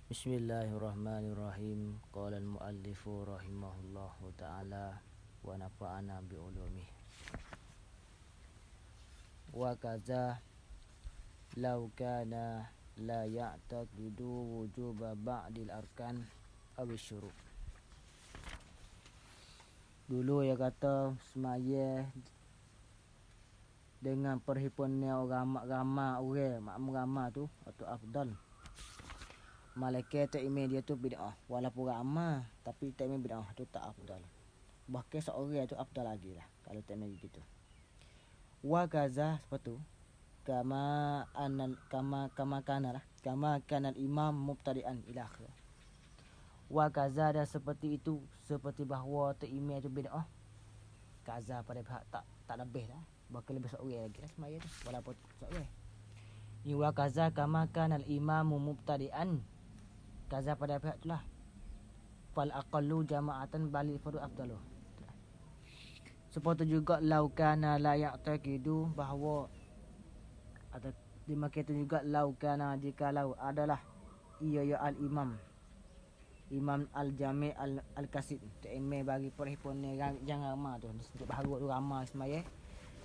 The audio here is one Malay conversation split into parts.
Bismillahirrahmanirrahim. Qala al-muallifu rahimahullahu ta'ala wa nafa'ana bi'ulumih. Wa kaza law kana la ya'taqidu wujuba ba'dil arkan aw syurut. Dulu dia kata semaya dengan perhimpunan ramai orang, makmum ramai tu atau afdal. Malaikat tak iman dia tu bid'ah. Walaupun ramai tapi tak iman bid'ah tu tak afdal. Bahkan seorang tu afdal lagi lah kalau tak iman gitu. Wa kaza seperti tu kama kana imam mubtadi'an ila akhir. Wa kaza dah seperti itu, seperti bahawa tak iman tu bid'ah. Kaza pada pihak tak lebih lah. Bahkan lebih seorang lagi lah semaya tu walaupun seorang. Ni wa kaza kama kana imam mubtadi'an. Kaza pada pihak itulah. Fal aqallu jama'atan bali fardu afdalu. Seperti juga laukana la ya'taqidu bahawa atau dimakai itu juga laukana jikalau adalah ia ya al-imam Imam al-Jami' al-Qasid ta'imai bagi perhimpunan jangan ramai tu setiap baharu tu ramai semaya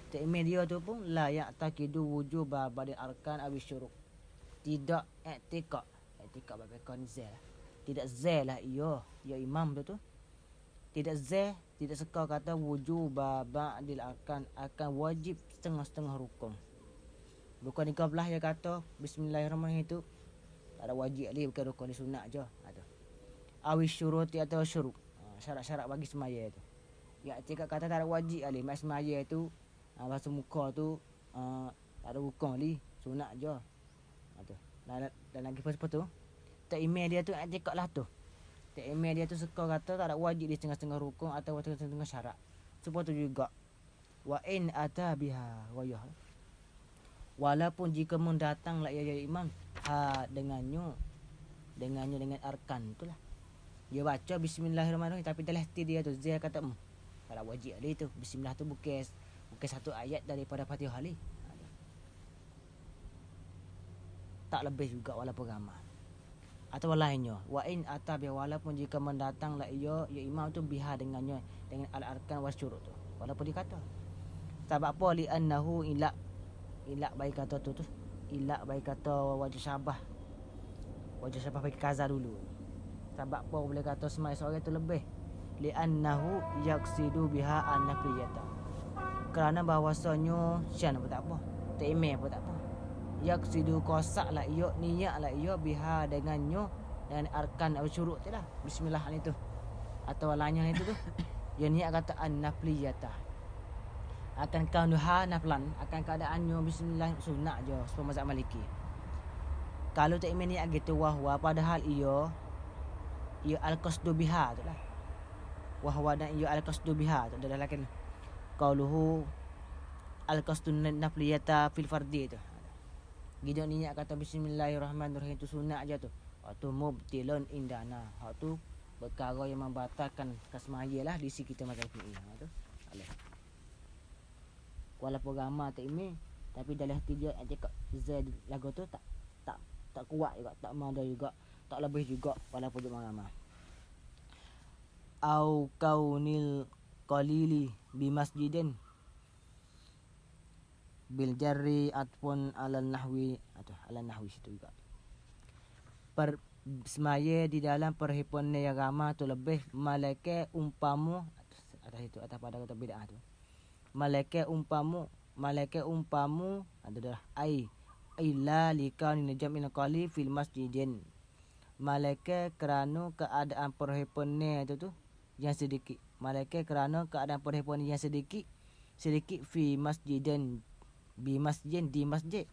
ta'imai dia tu pun la ya'taqidu wujuba ba'dil arkan aw syuruk. Tidak i'tiqad bagi konzel. Tidak zal lah ia imam tu tidak zal, tidak sekal kata wujuba ba'dil arkan akan wajib setengah-setengah rukun. Rukun ni belah dia kata bismillahirrahmanirrahim itu tak ada wajib lagi, bukan rukun ni sunat je. Awi syuruti atau syuruk, syarat-syarat bagi semaya tu. Ya cakap kata tak ada wajib lagi, mak semaya tu bahasa muka tu tak ada rukun lagi, sunat je. Dan lagi seperti tu tak email dia tu cakap lah tu. Tak email dia tu suka kata tak ada wajib di setengah-setengah rukun atau setengah-setengah syarat. Seperti tu juga wa in ata biha wayah. Walaupun jika mendatanglah ia imam dengannya dengan arkan itulah. Dia baca bismillahirrahmanirrahim tapi dalam hati dia tu dia kata tak ada wajib lagi tu. Bismillah tu bukan satu ayat daripada Fatihah ni. Tak lebih juga walaupun ramai. Atau lainnya wa in atabi walaupun jika mendatanglah ia imam tu biha dengan al-arkan wasyurut tu. Walaupun dia kata sebab apa li annahu ila baik kata tu ila baik kata wajah syabah bagi kaza dulu. Sebab apa boleh kata semai seorang tu lebih li annahu yaqsidu biha an-nafiyata. Kerana bahawasanya syan pun tak apa, tak imam pun tak apa. Yaqsidu qasaklah ia niatlah ia biha dengan arkan atau syurut tu lah. Bismillah ni tu atau lainnya itu tu. Dia niat kata an-nafliyata. Akan kaunuha naflan, akan keadaannya bismillah sunat je sebab mazhab Maliki. Kalau tak imam niat gitu wahwa padahal ia al-qasdu biha tu lah. Wahwa dan ia al-qasdu biha tu adalah kan qauluhu al-qasdu nafliyata fil fardi tu. Gida niat kata bismillahirrahmanirrahim tu sunat aja tu. Waktu mubtilun indana. Hak tu perkara yang membatalkan kasmaya lah di sisi kita mazhab fiqih. Tu. Walaupun ramai tak imam tapi dalam hati dia cakap zaid lagu tu tak kuat juga, tak mada juga, tak lebih juga walaupun dia ramai. Au kaunil qalili bi masjidin bil jarri ataupun ala nahwi situ juga. Semaya di dalam perhimpunan yang ramai tu lebih malaikat umpamu atas itu atas pada kata bid'ah tu. Malaikat umpamu adalah illa likani najmin qali fil masjidin. Malaikat kerana keadaan perhimpunan tu yang sedikit. Malaikat kerana keadaan perhimpunan yang sedikit fi masjidin di masjid.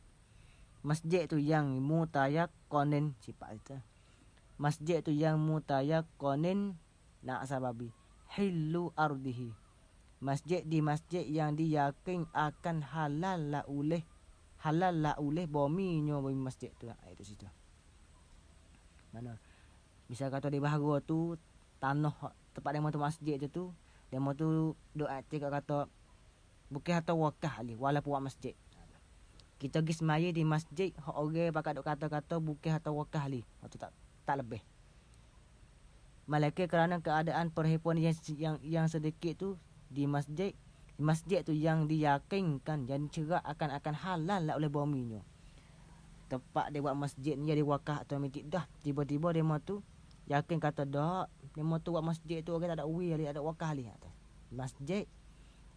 Masjid tu yang mutayaqqanin sifat itu. Masjid tu yang mutayaqqanin nak sababi hillu ardihi. Masjid yang diyakin akan halal lah oleh bominya bumi masjid tu. Itu situ. Mana bisa kata di bahagia tu tanah tempat demo tu masjid tu demo tu doa cakap kata bukan atau wakah ali walaupun buat masjid. Kita pergi semaya di masjid hak orang pakai dok kata-kata bukan atau wakah ali. Waktu tak tak lebih. Malaikat kerana keadaan perhimpunan yang sedikit tu di masjid tu yang diyakinkan yang dicerak akan halal lah oleh bominya. Tempat dia buat masjid ni jadi wakaf otomatik dah. Tiba-tiba demo tu yakin kata dak, demo tu buat masjid tu orang tak ada uwi ada wakaf ali. Masjid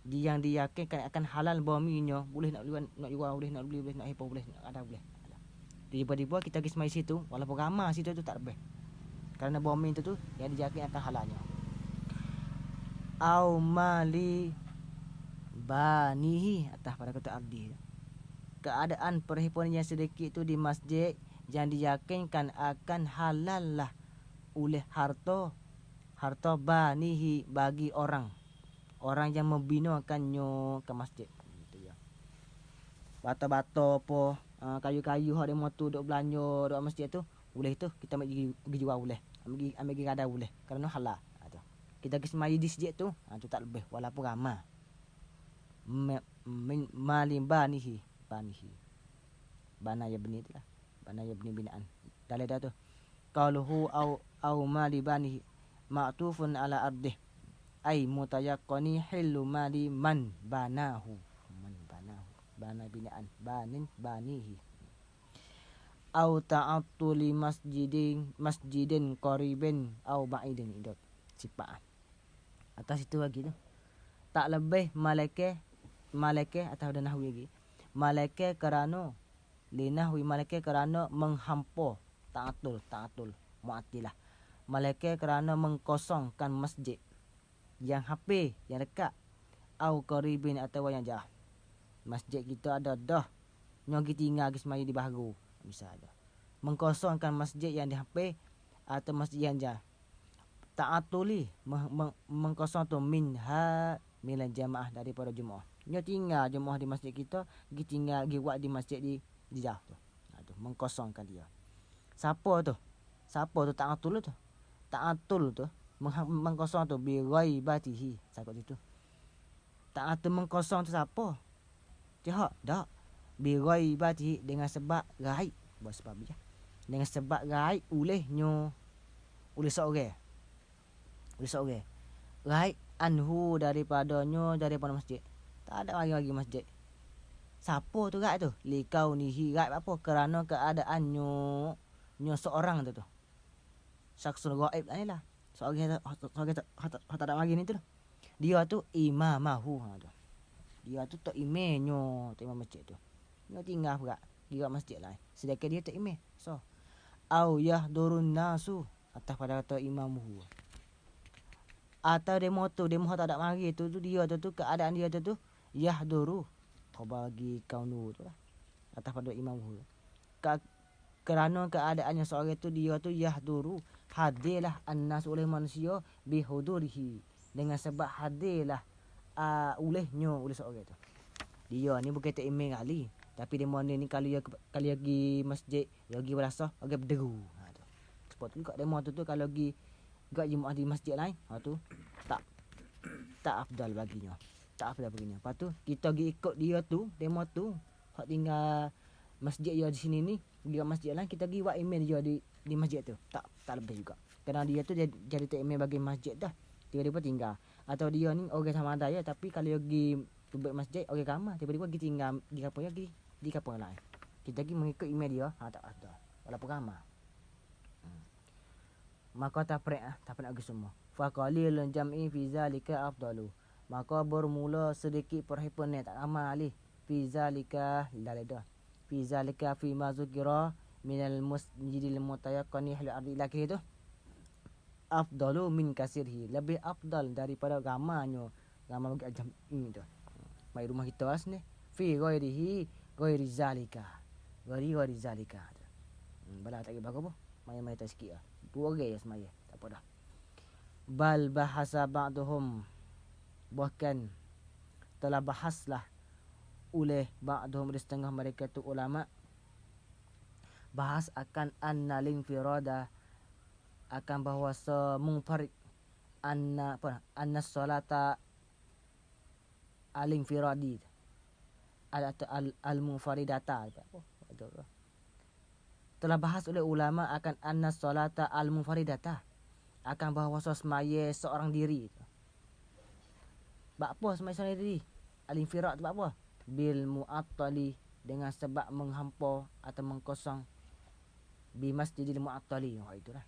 yang diyakinkan akan halal bominya, boleh nak jual, boleh nak beli, boleh nak hipo, boleh nak ada boleh. Tiba-tiba kita pergi semai situ, walaupun ramai situ tu tak lebih. Kerana bomi tu yang diyakin akan halalnya. Au mali banihi atas pada kata abdi. Keadaan perhimpunan yang sedikit tu di masjid yang diyakinkan akan halal lah oleh harta banihi bagi orang yang membinakannya ke masjid. Gitu ya. Bata-bata apa, kayu-kayu hak demo tu duk belanja duk masjid tu, boleh tu kita ambil pergi jual boleh. Ambil pergi kada boleh kerana halal. Tu. Kita pergi semai di masjid tu, tu tak lebih walaupun ramai. Malim banihi. Bana ya beni tu lah. Bana ya beni binaan. Dalil dah tu. Qaluhu au mali banihi ma'tufun ala ardih. Ai mutayaqqani hillu mali man banahu. Bana binaan. Banihi. Au ta'attuli masjidin qaribin au ba'idin. Itu sifat. Atas itu lagi tu. Tak lebih malaikat atau dah nahwi lagi. Malaikat kerana linahwi malaikat kerana menghampa ta'atul mu'attilah. Malaikat kerana mengkosongkan masjid yang hampir, yang dekat, au qaribin atau yang jauh. Masjid kita ada dah, nyogi tinggal ke semai di baharu misalnya. Mengkosongkan masjid yang di hampir atau masjid yang jauh. Ta'atuli mengkosong tu minha milan jamaah daripada jemaah. Nyo tinggal jemaah di masjid kita, pergi tinggal pergi buat di masjid di jauh tu. Tu mengkosongkan dia. Siapa tu ta'atul tu. Ta'atul tu mengkosong tu bi ghaibatihi. Sakut situ. Ta'atul mengkosong tu siapa? Tihak dak. Bi ghaibatihi dengan sebab gaib. Buat sebab dia. Dengan sebab gaib oleh seorang. Gaib anhu daripada masjid. Tak ada lagi masjid. Siapa tu gaib tu? Likau nihi gaib apa? Kerana keadaannya seorang tu. Syaksul gaib ni lah. Seorang tak ada lagi ni tu. Dia tu imamahu. Dia tu tak imamnya imam masjid tu. Dia tinggal pula di masjid lah. Sedangkan dia tak imam. So, au yahdurun nasu atas pada kata imamuhu. Atau demo tak ada mari tu dia tu keadaan dia tu yahduru bagi kaunu tu lah atas pada imamuhu. Kerana keadaannya seorang tu dia tu yahduru hadirlah annas oleh manusia bihudurihi dengan sebab hadirlah oleh seorang tu. Dia ni bukan tak imam kali, tapi dia mana ni kalau dia pergi masjid, dia pergi berasah, pergi berderu. Tu. Sebab tu kat demo tu kalau pergi kat jemaah di masjid lain, tu tak afdal baginya. Lepas tu kita pergi ikut dia tu, demo tu, hak tinggal masjid dia di sini ni, dia masjid lain kita pergi buat email dia di masjid tu. Tak lebih juga. Kerana dia tu jadi tak email bagi masjid dah. Tiba-tiba tinggal. Atau dia ni orang sama ada ya, tapi kalau dia pergi buat masjid orang kamar, tiba-tiba pergi tinggal di kampung dia, di kampung lain. Kita pergi mengikut email dia, tak ada. Walaupun kamar. Maka tak pernah pergi semua. Fa qalilun jam'i fi zalika afdalu. Maka bermula sedikit perhimpunan tak ramai alih fi zalika dah. Fi zalika fi ma zukira minal masjidil mutayaqqani hal ardi laki tu. Afdalu min kasirhi. Lebih afdal daripada ramanya. Ramai bagi jam'i tu. Mai rumah kita asni fi ghairi zalika. Ghairi zalika. Bala tak bagi apa? Mai tak sikit lah. Dua orang semaya. Tak apa dah. Bal bahasa ba'duhum. Bahkan telah bahaslah oleh ba'duhum di setengah mereka tu ulama. Bahas akan annal infirada. Akan bahawa semungfarid. Anna salata al-infiradi. Al-munfaridata. telah bahas oleh ulama akan anna salata al-munfaridata, akan bahawa semaya seorang diri. Bak apa semaya seorang diri? Al-infirad tu bak apa? Bil mu'attali, dengan sebab menghampa atau mengkosong, bi masjidil mu'attali. Itulah.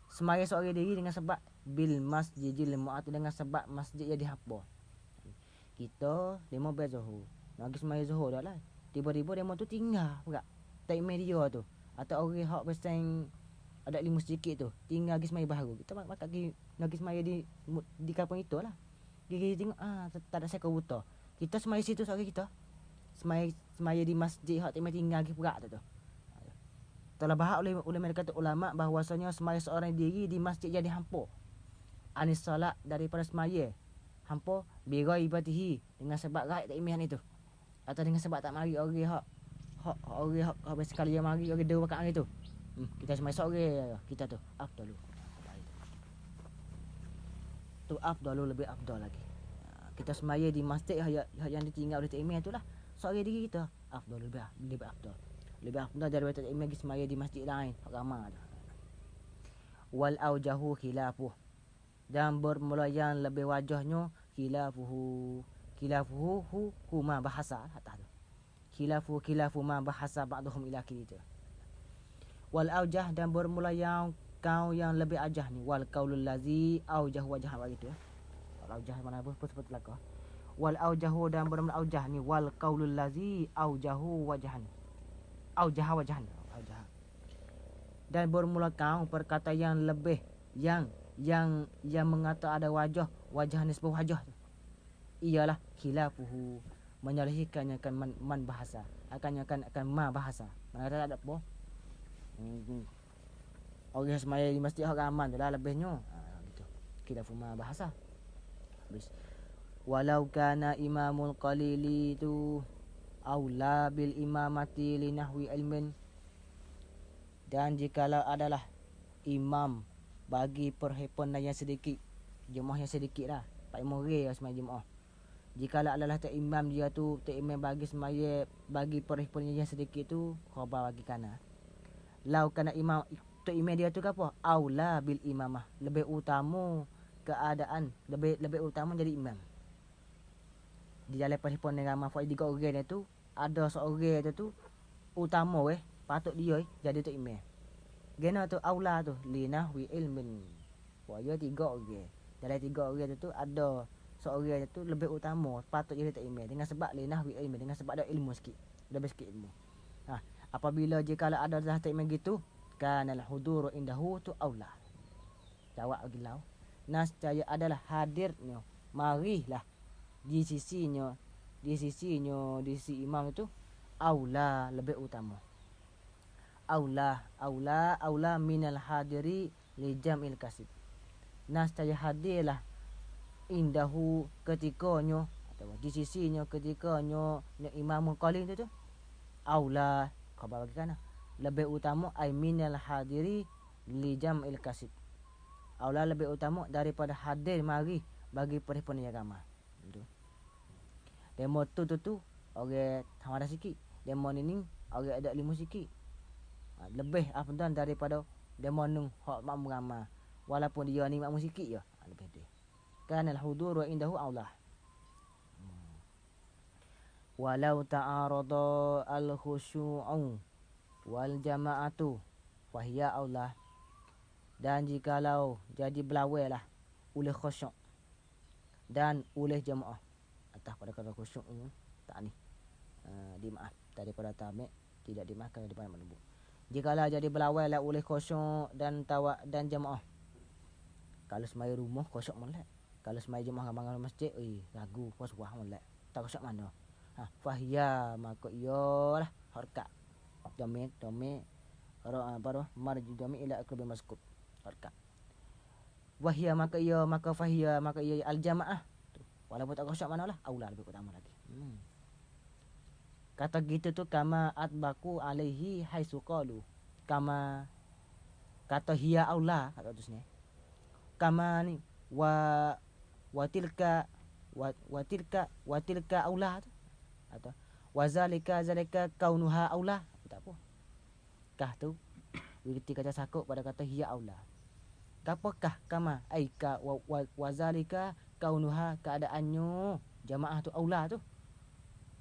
Semaya seorang diri dengan sebab bil masjidil mu'attali, dengan sebab masjid yang dihampa. Kita demo ber Zuhur, nak pergi semaya Zuhur dah lah. Tiba-tiba demo tu tinggal pula tak media tu, atau orang hak pesan ada ilmu sedikit tu tinggal pergi semaya baru. Kita mak pergi nak pergi semaya di kampung itu lah. Gigi tengok tak ada siapa buta. Kita semaya situ seorang kita. Semaya di masjid hak tak tinggal pergi pula tu. Telah bahas oleh mereka ulama bahawasanya semaya seorang diri di masjid yang dihampa. Anis salat, daripada semaya hampa birai ibatihi, dengan sebab gaib tak imian itu, atau dengan sebab tak mari orang hak habis sekali yang mari orang dua rakaat itu. Kita semai sore kita tu afdalu. Tu afdalu, lebih afdal lagi. Kita semaya di masjid yang ditinggal oleh takmir itulah sore diri kita afdalu, lebih afdal. Lebih afdal daripada takmir pergi semaya di masjid lain hak ramai tu. Wal aujahu khilafuh, dan bermula yang lebih wajahnya khilafuhu huma bahasa atas tu. Khilafu ma bahasa ba'dhum ila akhir. Wal aujah, dan bermula yang kau yang lebih ajah ni. Wal qaulul ladzi aujah wajah begitu. Wal aujah mana apa sebut belaka. Wal aujahu, dan bermula aujah ni. Wal qaulul ladzi aujahu wajhan. Aujah wajhan. Aujah. Dan bermula kau perkata yang lebih yang mengata ada wajah ni sebuah wajah tu. Ialah khilafuhu, menyalahkannya akan man bahasa, akan ma bahasa. Mana kata tak ada apa. Orang semaya di masjid hak aman tu lah lebihnya. Gitu. Khilafu ma bahasa. Habis. Walau kana imamul qalili tu aula bil imamati li nahwi ilmin, dan jikalau adalah imam bagi perhimpunan yang sedikit, jemaah yang sedikit lah, 4 orang semaya jemaah. Jikalau adalah tak imam dia tu, tak imam bagi semaya bagi perhimpunan yang sedikit tu, khabar bagi kana. Lau kana imam tak imam dia tu ke apa? Aula bil imamah, lebih utama keadaan, lebih utama jadi imam. Di dalam perhimpunan ramai fai 3 orang dia tu, ada seorang dia tu utama patut dia jadi tak imam. Gena tu aula tu linahwi ilmin. Waya 3 orang. Dalam 3 orang tu ada seorang tu lebih utama, patut jadi tak imam dengan sebab linahwi ilmin, dengan sebab ada ilmu sikit, lebih sikit ilmu. Apabila jika ada dah tak imam gitu, kanal huduru indahu tu aula. Jawab lagi lau. Nascaya adalah hadirnya, marilah di sisi imam itu aula, lebih utama. Aula minal hadiri li jam'il kasib. Nascaya hadirlah indahu ketikanya, atau di sisinya ketikanya imamul qalin tu aula, khabar bagi kana, lebih utama ay minal hadiri li jam'il kasib. Aula lebih utama daripada hadir mari bagi perhimpunan agama. Itu. Demo tu orang tawara sikit. Demo ni orang ada ilmu sikit. Lebih afdal daripada demo nung hak makmum ramai. Walaupun dia ni makmum sikit je, lebih dia. Kana al-hudur wa indahu aula. Walau ta'arada al-khusyu'u wal jama'atu fahiya aula, dan jikalau jadi berlawan lah oleh khusyuk dan oleh jamaah. Atas pada kata khusyuk tak ni dimaaf daripada tamek, tidak dimaafkan daripada menubuk. Jikalau jadi berlawan lah oleh khusyuk dan jamaah. Kalau semaya rumah khusyuk molek, kalau semaya jamaah bangun masjid ragu puas-puas molek, tak khusyuk mana. Fahiya, maka iyalah harkat domi marji domi ila akrubi maskub harkat. Wahia, maka fahiya al jamaah tu, walaupun tak khusyuk manalah aula, lebih utama lagi. Kata gitu tu kama atbaku alaihi haisu qalu, kama kata hiya aula, kata terusnya kama ni wa tilka aula tu, atau wazalika kaunuha aula, tak apa. kah tu bererti kata sakut pada kata hiya aula. Kapakah kama aika wazalika kaunuha keadaannya jamaah tu aula tu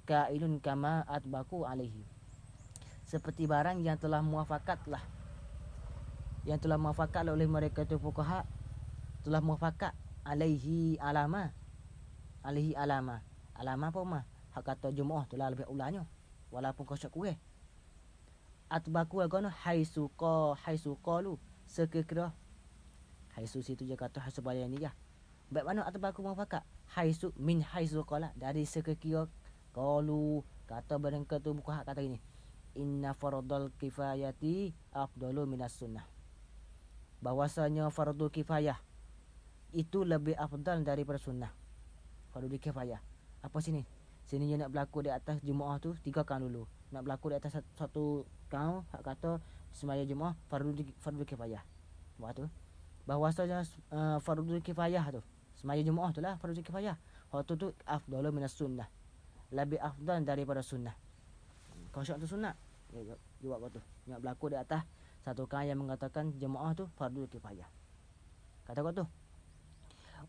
kailun kama atbaku alaihi, seperti barang yang telah muafakat oleh mereka tu fuqaha, telah muafakat alaihi alama apa mah hak kata jemaah tu lah lebih ulanya walaupun kau syak kuih atbaku agono haisu qalu sekira haisu situ je kata haisu bayaniyah. Baik mana atbaku muafakat haisu min haisu qala dari sekira qalu kata mereka tu fuqaha kata gini, inna fardal kifayati afdalu minas sunnah, bahwasanya fardhu kifayah itu lebih afdal daripada sunnah. Fardhu kifayah apa sini dia nak berlaku di atas jemaah tu 3 kaum dulu, nak berlaku di atas satu kaum hak kata semaya jemaah fardhu kifayah. Sebab tu bahwasanya fardhu kifayah tu semaya jemaah tu lah fardhu kifayah, hak tu afdalu minas sunnah, lebih afdal daripada sunnah. Kau syak tu sunnah jawab kau tu nak berlaku di atas satu kaum yang mengatakan jemaah tu fardhu kifayah. Kata kau tu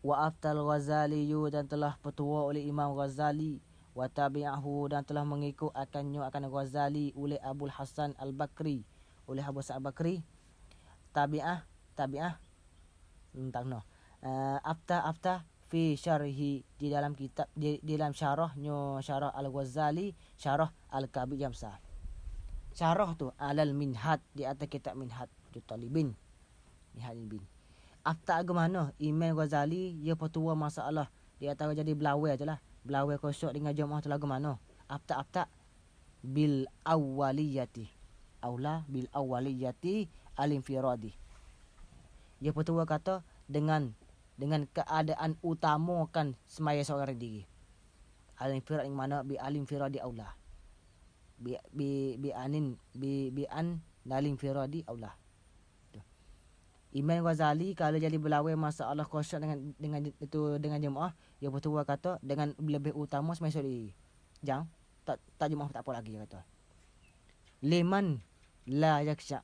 wa aftal Ghazali dan telah petua oleh Imam Ghazali, wa tabi'ahu dan telah mengikut akan Ghazali oleh Abul Hasan Al-Bakri, oleh Abu Sa'ad Bakri. Tabi'ah afta fi syarhi di dalam kitab di dalam syarahnya syarah Al-Ghazali, syarah Al-Kabir Jamsah. Syarah tu alal minhad di atas kitab minhad Talibin bin afta agama Imam Ghazali dia petua masalah dia tahu jadi belawai je lah, belawai kosok dengan jemaah tu lagu mana afta bil awwaliyati al-infiradi. Dia petua kata dengan keadaan utamakan semaya seorang diri. Al-infirad yang mana bi al-infiradi aula. Bi an al-infiradi aula. Imam Ghazali kalau jadi berlawan masalah kosyak dengan jemaah, dia petua kata dengan lebih utama semaya seorang diri. Jangan tak jemaah tak apa lagi dia kata. Liman la yaksha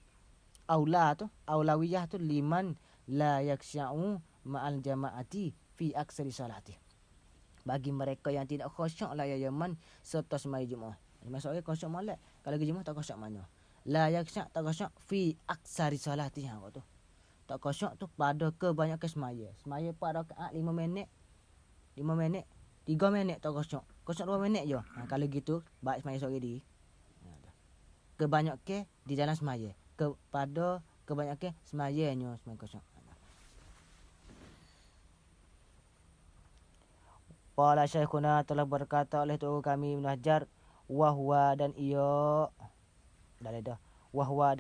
aula tu aulawiyah tu liman la yaksya'u ma'al jama'ati fi aksari salati, bagi mereka yang tidak khusyuk la yaman serta semaya jemaah. Maksudnya khusyuk molek, kalau jemaah tak khusyuk mana la yaksya tak khusyuk fi aksari salati kau tu tak khusyuk tu pada kebanyakan semaya pada rakaat 5 minit 3 minit tak khusyuk 2 minit je. Kalau gitu baik semaya seorang diri kebanyakan di dalam semaya kepada kebanyakan semayanya semaya khusyuk. Qala Syekhuna telah berkata oleh tu kami Ibnu Hajar wahwa dan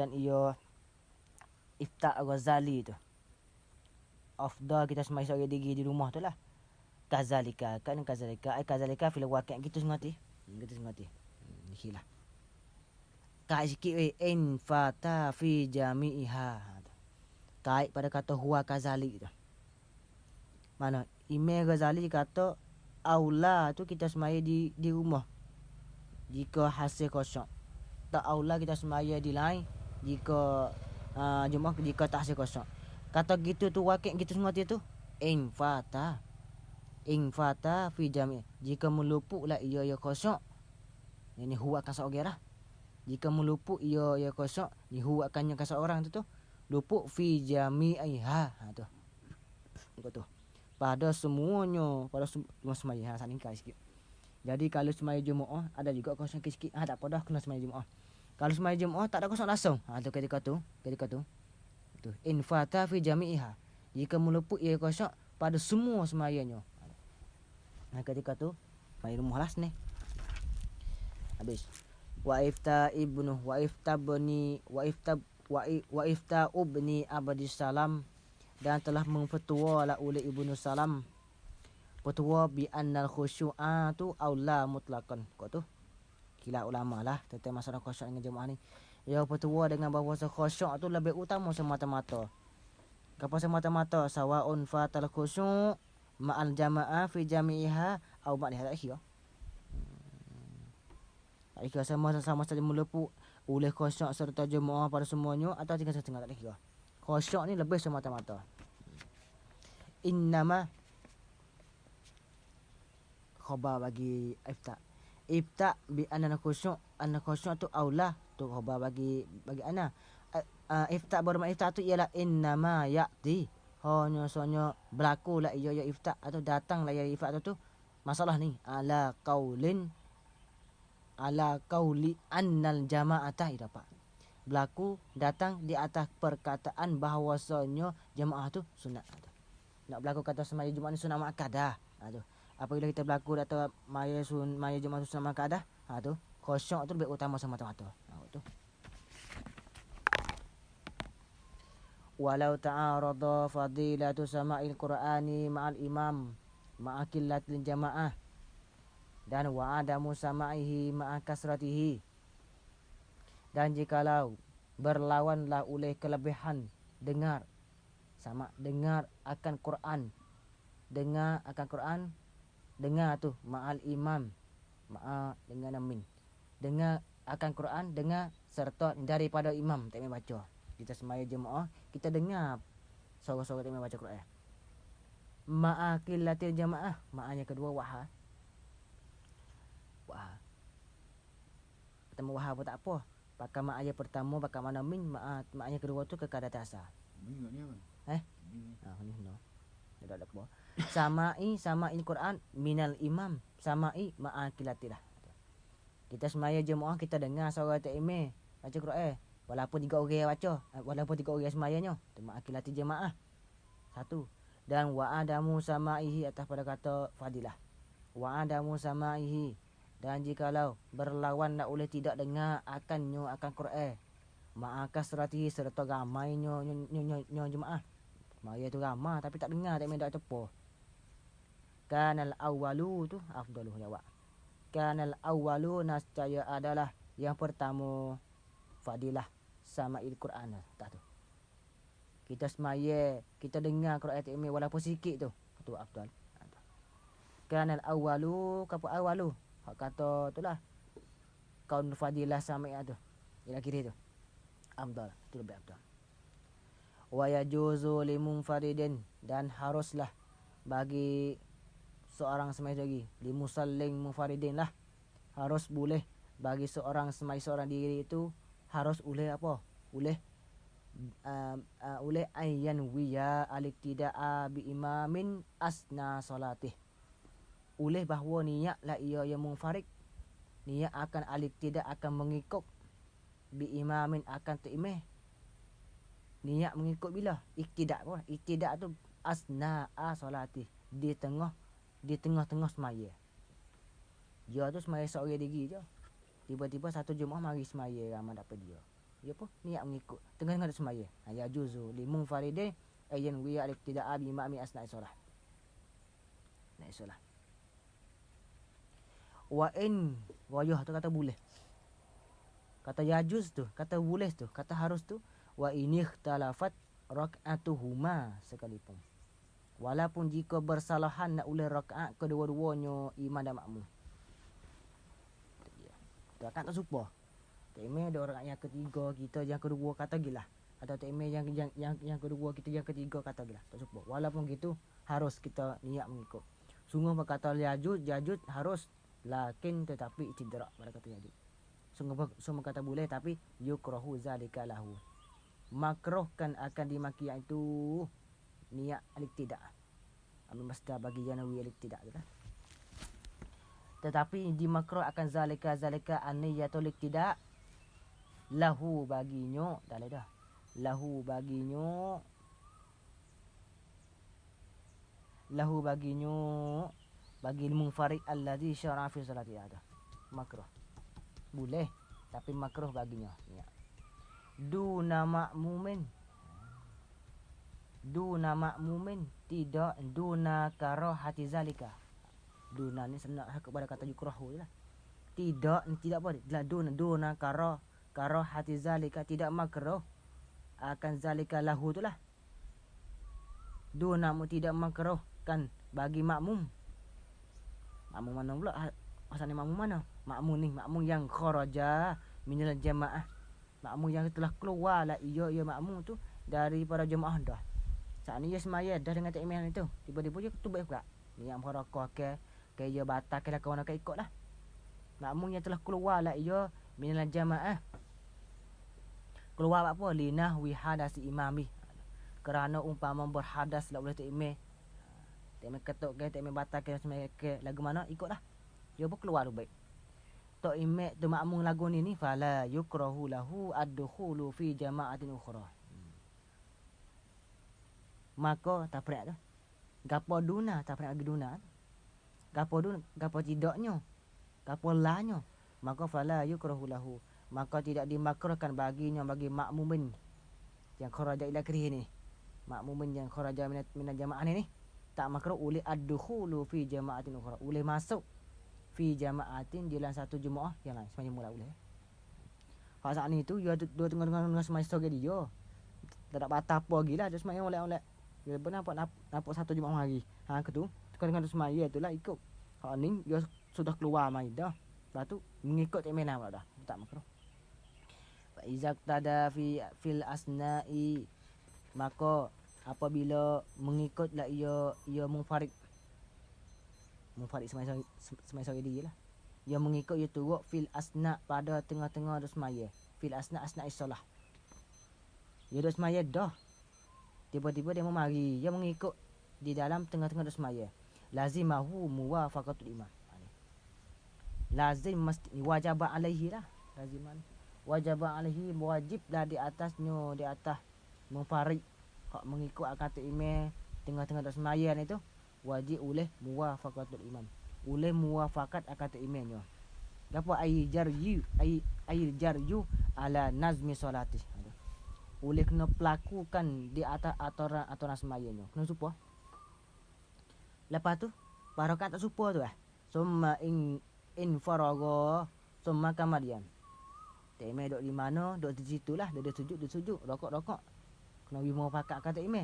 ia Ifta Ghazali tu afdal kita semai seorang diri di rumah tu lah. Kazalika fil waqi' gitu sengati hilah kai sikit in fata fi jami'iha kai pada kata huwa kazali tu mana Imam Ghazali kata aula tu kita semaya di rumah jika hasil kosong, tak aula kita semaya di lain jika jemaah jika tak hasil kosong. Kata gitu tu wakil gitu semua tu in fata fi jami' jika meluput lah ia kosong ini huwa akan seorang lah. Jika meluput ia kosong ni huwa akannya seorang tu luput fi jami'iha tu betul pada semuanya pada semua semaya saling kai sikit. Jadi kalau semaya jemaah ada juga kosong sikit tak apa dah kena semaya jemaah. Kalau semaya jemaah tak ada kosong langsung tu ketika tu tu in fata fi jami'iha jika meluput ia kosong pada semua semayanya. Ketika tu mai rumah las ni habis wa ifta ubni abdis salam dan telah mempetua lah oleh Ibnu Salam petua bi annal khusyu'a tu aula mutlaqan. Kau tu kila ulama lah tentang masalah khusyuk dengan jemaah ni. Dia petua dengan bahawa khusyuk tu lebih utama semata-mata. Apa semata-mata sawaun fatal khusyuk ma'al jamaah fi jami'iha au ba'daha tak kira. Tak kira sama saja meluput Oleh khusyuk serta jemaah pada semuanya atau tinggal setengah tak kira. Khusyuk ni lebih semata-mata. Innama khabar bagi ifta. Ifta bi anna khusyuk tu aula tu khabar bagi ana. Ifta bermakna ifta tu ialah innama ya'ti. Hanya sonya berlaku lah ia ifta atau datang lah ia ifta tu. Masalah ni ala qauli annal jama'ata dapat. Berlaku datang di atas perkataan bahawasanya jemaah tu sunat. Nak berlaku kata semaya Jumaat ni sunat muakkadah. Tu. Apabila kita berlaku atau maya Jumaat tu sunat muakkadah, tu khusyuk tu lebih utama semata-mata. Tu. Walau ta'arada fadilatu sama'il Qur'ani ma'al imam ma'akillatil jamaah dan wa'adamu sama'ihi ma'a kasratihi. Dan jikalau berlawanlah oleh kelebihan dengar akan Quran, dengar tu ma'al imam, dengan amin, dengar akan Quran, dengar serta daripada imam tak baca. Kita semaya jemaah, kita dengar suara-suara tak baca Quran. Ma'akillatil jamaah, maknanya kedua wahha. Pertama wahha pun tak apa. Pakai mak ayat pertama, pakai mana min, maknanya kedua tu kekadar tasa. Ni apa? Ni no. Ada apa? Sama'i Quran minal imam, sama'i ma'akilatilah. Kita semaya jemaah kita dengar suara tak baca Quran. Walaupun 3 orang baca, walaupun 3 orang semayanya, tu ma'akilati jemaah. Satu. Dan wa'adamu sama'ihi atas pada kata fadilah. Wa'adamu sama'ihi. Dan jikalau berlawan nak oleh tidak dengar akan Quran, ma'akasratihi serta ramainya jemaah. Maya tu ramai tapi tak dengar, tak mendak tepo. Kanal awwalu tu afdaluh jawab. Kanal awwalu nascaya adalah yang pertama fadilah sama'il Quran. Tak tu. Kita semaya, kita dengar Quran tak walaupun sikit tu. Tu afdal. Kanal awwalu kapu awwalu. Hak kata itulah kaun fadilah sami'ah tu. Ila kiri tu. Afdal, itu lebih afdal. Wa yajuzu limunfaridin, dan haruslah bagi seorang semai lagi limusallin munfaridin lah, harus boleh bagi seorang semai seorang diri itu harus boleh apa? Boleh ayyan wiya aliktida'a bi imamin asna salatih. Oleh bahawa niatlah ia yang munfarid, niat akan aliktidak akan mengikut bi imamin akan teimeh. Niat mengikut bila? Iktidak apa? Iktidak tu asna'a salati, di tengah-tengah semaya. Dia tu semaya seorang diri je. Tiba-tiba satu jemaah mari semaya ramai dapat dia. Dia apa? Niat mengikut tengah-tengah semaya. Ya juzu limun faride ayyan wiya al-iktida'a bi imamin asna'i salah. Naik salah. Wa in wayah tu kata boleh. Kata yajuz tu, kata boleh tu, kata harus tu. Wa ikhtalafat rak'atuhuma sekalipun. Walaupun jika bersalahan nak ulang rakaat kedua-duanya imam dan makmum. Rakaat tak serupa. Takmir ada orang yang ketiga, kita yang kedua kata gilah. Atau takmir yang kedua kita yang ketiga kata gilah. Tak serupa. Walaupun gitu harus kita niat mengikut. Sungguh berkata yajuz harus, lakin tetapi tidak pada kata yajuz. Sungguh kata boleh tapi yukrahu zalika lahu. Makruhkan akan dimaki itu niat al-iktidak. Ambil masdar bagi janawi al-iktidak tu lah. Tetapi dimakruh akan zalika an-niyatul iktidak lahu baginyo dah. Lahu baginyo bagi munfarid allazi syara'a fi salati ada. Makruh. Boleh tapi makruh baginya. Ya. Duna makmumin, tidak duna karahati zalika. Duna ni sebenarnya kepada kata yukrahu lah. Tidak apa lah duna karahati zalika, tidak makruh akan zalika lahu tu lah. Duna tidak makruh kan bagi makmum. Makmum mana pula? Asalnya makmum mana? Makmum yang kharaja minal jamaah, makmum yang telah keluar lah ia makmum tu daripada jemaah dah. Saat ni ia semaya dah dengan takmir itu. Tiba-tiba dia ketubuk pula. Niat mufarakah ke ia batal ke kawan nak ikutlah. Makmum yang telah keluar lah ia minal jamaah. Keluar apa? Linahwi hadasi imami. Kerana umpama berhadas lah boleh takmir. Takmir ketuk ke takmir batal ke semaya ke lagu mana ikutlah. Dia pun keluar tu baik. Tok imek tu makmum lagu ni fala yukrahu lahu ad-dukhulu fi jama'atin ukhra. Maka tak pernah tu. Gapo duna tak pernah lagi duna. Gapo duna gapo tidaknya. Gapo lahnya. Maka fala yukrahu lahu. Maka tidak dimakruhkan baginya bagi makmumin yang kharaja ila krih ni. Makmumin yang kharaja min jama'ah ni tak makruh oleh ad-dukhulu fi jama'atin ukhra. Oleh masuk fi jama'atin dalam satu jemaah yang lain semaya mula boleh. Hak saat ni tu dia dua tengah-tengah semaya soge dia. Tak ada batal apa lagi lah dia semaya oleh-oleh. Dia pun nampak satu jemaah lagi. Ha ke tu tengah-tengah semaya itulah ikut. Hak ni dia sudah keluar mai dah. Lepas tu mengikut takmir pula dah. Tak makruh. Fa iza tada fil asna'i maka apabila mengikutlah ia munfarid semaya dia lah. Dia mengikut ia turut fil asna pada tengah-tengah dah semaya. Fil asna solah. Dia dah semaya dah. Tiba-tiba dia mau mari. Dia mengikut di dalam tengah-tengah dah semaya. Lazimahu muwafaqatul imam. Lazim mesti wajib alaihi lah. Laziman. Wajib alaihi wajiblah di atasnya di atas munfarid hak mengikut akad imam tengah-tengah dah semaya ni tu. Wajib oleh muwafaqatul imam. Oleh muwafaqat akad imamnya. Gapo ai jaryu ala nazmi solati. Oleh kena pelakukan di atas aturan semayanya. Kena supa. Lepas tu para kan tak supa tu Summa in faraga summa kamadian. Takmir duk di mana? Duk di situlah. Dia sujud, rokok. Kena muwafaqat akad imam.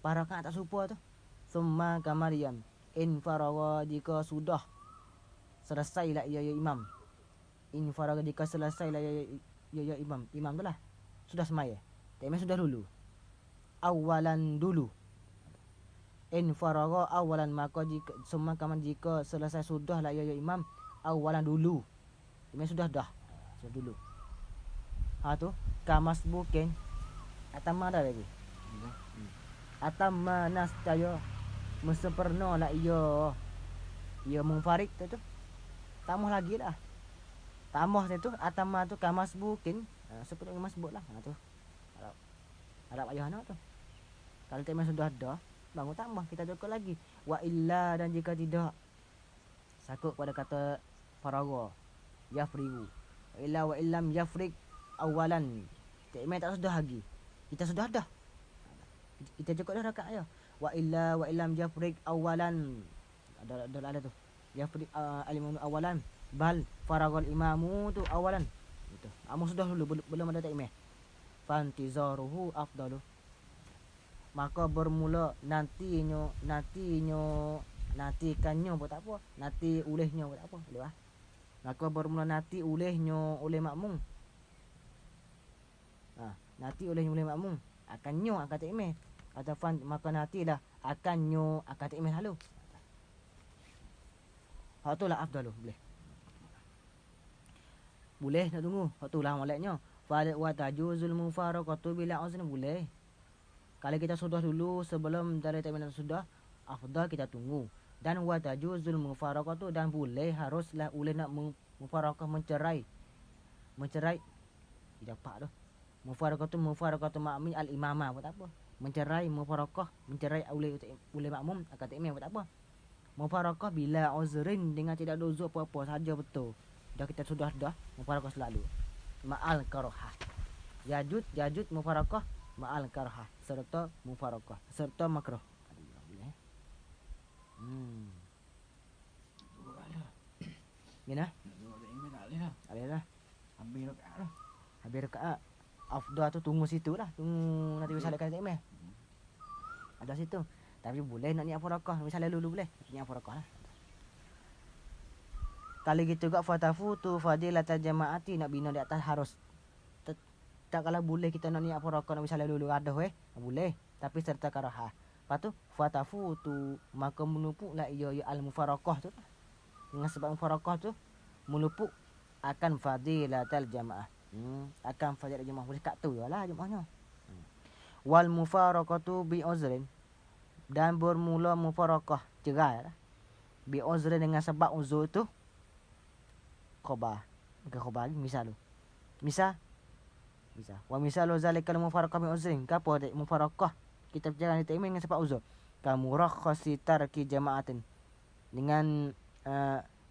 Para kan tak supa tu. Summa kamarian in faraga jika sudah selesailah ia imam. In faraga jika selesailah ia imam tu lah sudah semaya. Takmir sudah dulu. Awalan dulu. In faraga awalan maka jika summa kaman jika selesai sudahlah ia imam awalan dulu. Takmir sudah dulu. Ha tu kamas buken atama dah lagi. Atama nascaya mesempurna lah ia munfarid tu tambah lagi lah tambah tu atama tu kamas bukin seperti yang masbuk lah tu harap ayah nak tu kalau takmir sudah ada bangun tambah kita cukup lagi wa illa dan jika tidak sakut pada kata faraga yafrigu wa illa wa illam yafrig awalan takmir tak sudah lagi kita sudah dah kita cukup dah rakaat ya wa illam yafrig awalan ada tu yafrig al-imam awalan bal faragal imamu tu awalan itu amu sudah dulu belum ada takmir fantizaruhu afdalu maka bermula nantikannya pun tak apa nanti ulehnya pun tak apa boleh lah maka bermula nanti ulehnya oleh makmum nanti oleh makmum akannya akan takmir kata fan maka nantilah akannya akan takmir lalu. Hak tu lah afdalu boleh nak tunggu hak tu lah moleknya wa tajuzul mufaraqatu bila uzn boleh kalau kita sudah dulu sebelum dari takmir sudah afdal kita tunggu dan wa tajuzul mufaraqatu dan boleh haruslah oleh nak mufaraqah mencerai tidak pak tu mufaraqatu ma'mi al-imamah apa tak apa mencerai mufaraqah mencerai oleh makmum akad takmir apa tak apa mufaraqah bila uzrin dengan tidak ada uzur apa-apa saja betul dah kita sudah mufaraqah selalu ma'al karahah yajud mufaraqah ma'al karahah serta mufaraqah serta makruh boleh gimana alih lah habis rakaat afdal tu tunggu situ lah tunggu nanti bisa lekat takmir ada situ tapi boleh nak niat furakah misalnya dulu boleh niat furakah lah kali gitu juga fatafutu fadilatal jamaati nak bina di atas harus Tak kalau boleh kita nak niat farakah misalnya dulu ada boleh tapi serta karahah. Lepas tu fatafutu maka menumpuklah ia al mufarakah tu. Dengan sebab mufarakah tu melupuk akan fadilatal jamaah. Akan fadilatal jamaah boleh kat tu lah jemaahnya. Wal mufarakatu bi uzrin dan bermula mufarakah cerai lah. Bi uzrin dengan sebab uzur tu khabar. Bukan khabar misal tu. Misal wa misalu zalikal mufarakah bi uzrin. Apa mufarakah kita berjalan di dengan sebab uzur. Kamu rakhasi tarki jamaatin. Dengan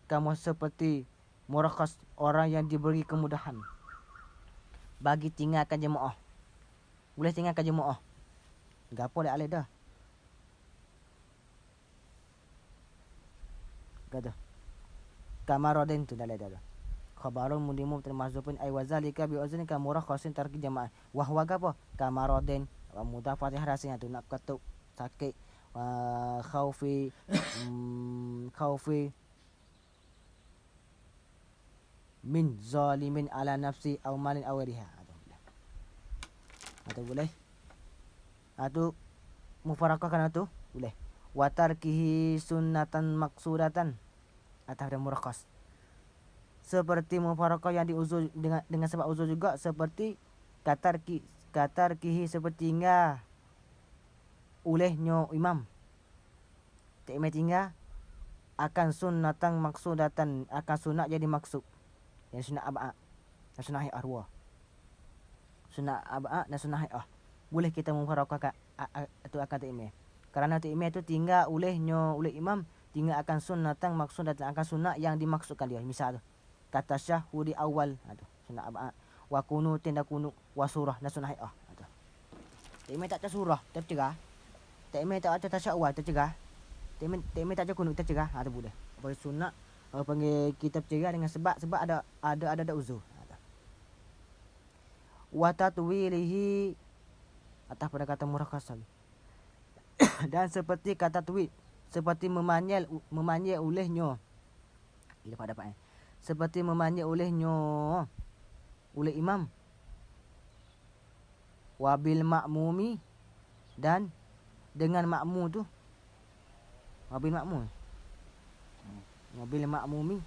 kamu seperti murakhas orang yang diberi kemudahan bagi tinggalkan jemaah. Boleh tinggalkan jemaah. Gapo dak alih dah. Kata. Kamarodin tu dah dah. Khabarun mudimu termasukun ay wazalika bi uzrin ka murakhasin tarki jamaah. Wa huwa gapo? Kamarodin mudah fatih rasanya tu nak ketuk sakit khaufi min zalimin ala nafsi aw malin aw riha. Atau boleh. Atau mufarakah kana tu boleh. Wa tarkihi sunnatan maksudatan atau ada murakhas. Seperti mufarakah yang diuzur dengan sebab uzur juga seperti katarkihi seperti tinggal olehnya imam. Tak tinggal akan sunnatan maksudatan akan sunat jadi maksud. Yang sunat ab'a dan sunat arwah. Sunat ab'a dan sunat boleh kita mufarakah itu akan ta'imeh. Kerana ta'imeh itu tinggal oleh imam tinggal akan sunnatan maksudatan akan sunat yang dimaksudkan dia. Misal tu kata syahudi awal sunat ab'a wa kunutin dan kunut wa surah dan sunat ta'imeh tak ada surah tercegah. Ta'imeh tak ada tasyawal tercegah. Ta'imeh tak ada kunut tercegah. Tu boleh. Boleh sunat panggil kitab cerah dengan sebab ada uzur. Wa tatwilihi atas pada kata murakhas dan seperti kata twil seperti memanggil olehnya bila pada dapat seperti memanggil olehnya oleh imam wabil makmumi dan dengan makmum tu wabil makmumi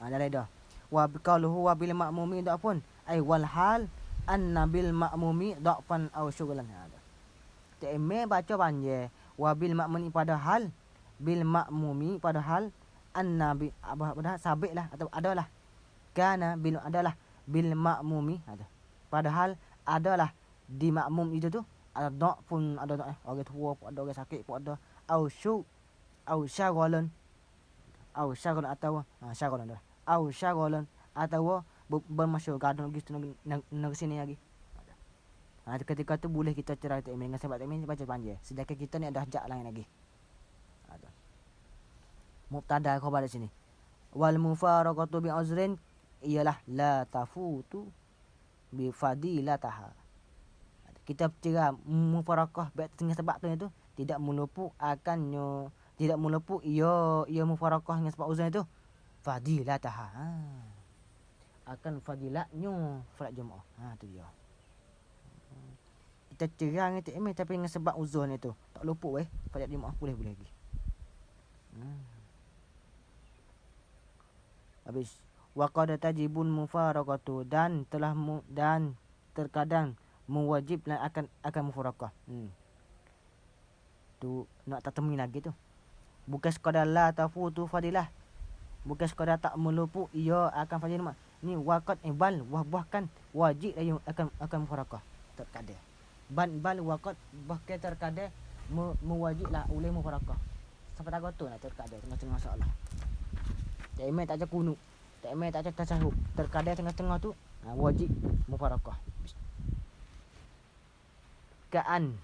dah dah wa qaluhu wabil makmumi dak pun ai wal hal annabil makmumi da'fan aw syughlan ada. Ta'imeh baca panjang wabil makmumi padahal bil makmumi padahal annabi padahal sabitlah atau adalah kana bil adalah bil makmumi ada. Padahal adalah di makmum itu tu ada da'fun ada orang tua pun ada orang sakit pun ada aw syaghalun atau syaghalun atau bermasyhur gaduh gitu nak sini lagi. Ketika tu boleh kita cerai ta'imeh dengan sebab ta'imeh baca panjang. Sedangkan kita ni ada hajat lain lagi. Mubtada khabar di sini. Wal mufaraqatu bi uzrin ialah la tafutu bi fadilataha. Kita cerai mufaraqah dengan sebab tu itu tidak meluput akannya tidak meluput ia mufaraqah dengan sebab uzrin itu fadilataha. Akan fadilatnya solat Jumaat. Tu dia. Kita cerang itu tapi dengan sebab uzur itu tak luput fadilat Jumaat boleh lagi. Habis wa qad tajibun mufaraqatu dan terkadang mewajib akan mufaraqah. Tu nak tak temui lagi tu. Bukan sekadar la tafutu fadilah. Bukan sekadar tak meluput ia akan fadilah. Ni waqad bal bahkan wajib akan mufaraqah terkadang. Bal waqad bahkan terkadang mewajiblah oleh mufaraqah. Sampai tak gotoh nak terkadang tengah-tengah masalah. Ta'imeh tak ada kunut. Ta'imeh tak ada tasyahud. Terkadang tengah-tengah tu wajib mufaraqah. Ka'an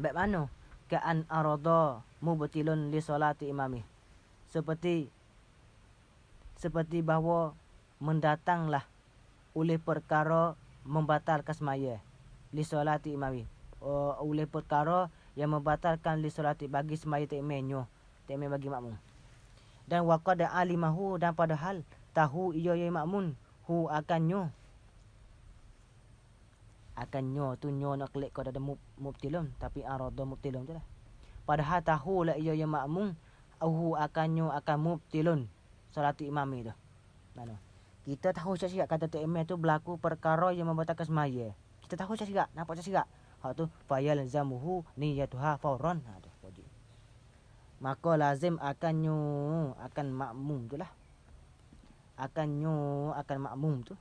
baik mana? Ka'an arada mubtilun li solati imami. Seperti bahawa mendatanglah oleh perkara membatalkan semaya li solati imami. Oleh perkara yang membatalkan li solati bagi semaya ta'imeh bagi makmum. Dan waqad alimahu dan padahal tahu ia makmun hu akannya akan nyo nak klik kau ada mubtilun, tapi arada mubtilun tu lah. Padahal tahu lah ia yang makmum hu akan mubtilun solat imam itu. Mana? Kita tahu siap kata TMA tu berlaku perkara yang membatalkan semaya. Kita tahu siap, nampak siap. Hak tu fayal zamuhu niyatuha fauran. Ha tu wajib. Maka lazim akan makmum tu lah. Akan makmum tu.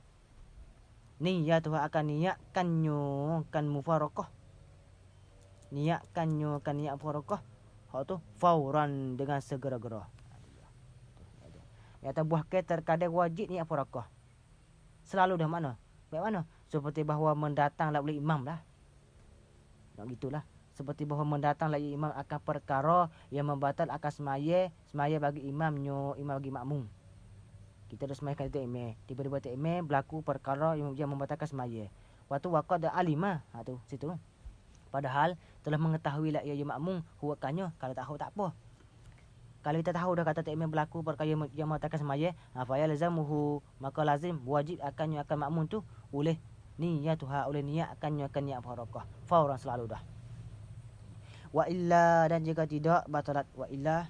Niyatuha akan niatkan kan mufaraqah. Niatkan niat mufaraqah. Hak tu fauran dengan segera-gera. Yang buah ke terkadang wajib niat mufaraqah. Selalu dah mana? Baik mana? Seperti bahawa mendatanglah oleh imam lah. Nak gitulah. Seperti bahawa mendatanglah imam akan perkara yang membatal akan semaya bagi imam bagi makmum. Kita dah semayakan TMA. Tiba-tiba TMA berlaku perkara yang membatalkan semaya. Waktu waqad alimah. Ha tu situ. Padahal telah mengetahui lah ia makmum huwakannya. Kalau tak tahu tak apa. Kalau kita tahu dah kata TMA berlaku perkara yang membatalkan semaya, fa yalzamuhu, maka lazim wajib akan makmum tu oleh niyatuha, oleh niat akan niat mufaraqah. Fauran selalu dah. Wa illa, dan jika tidak batalat. Wa illa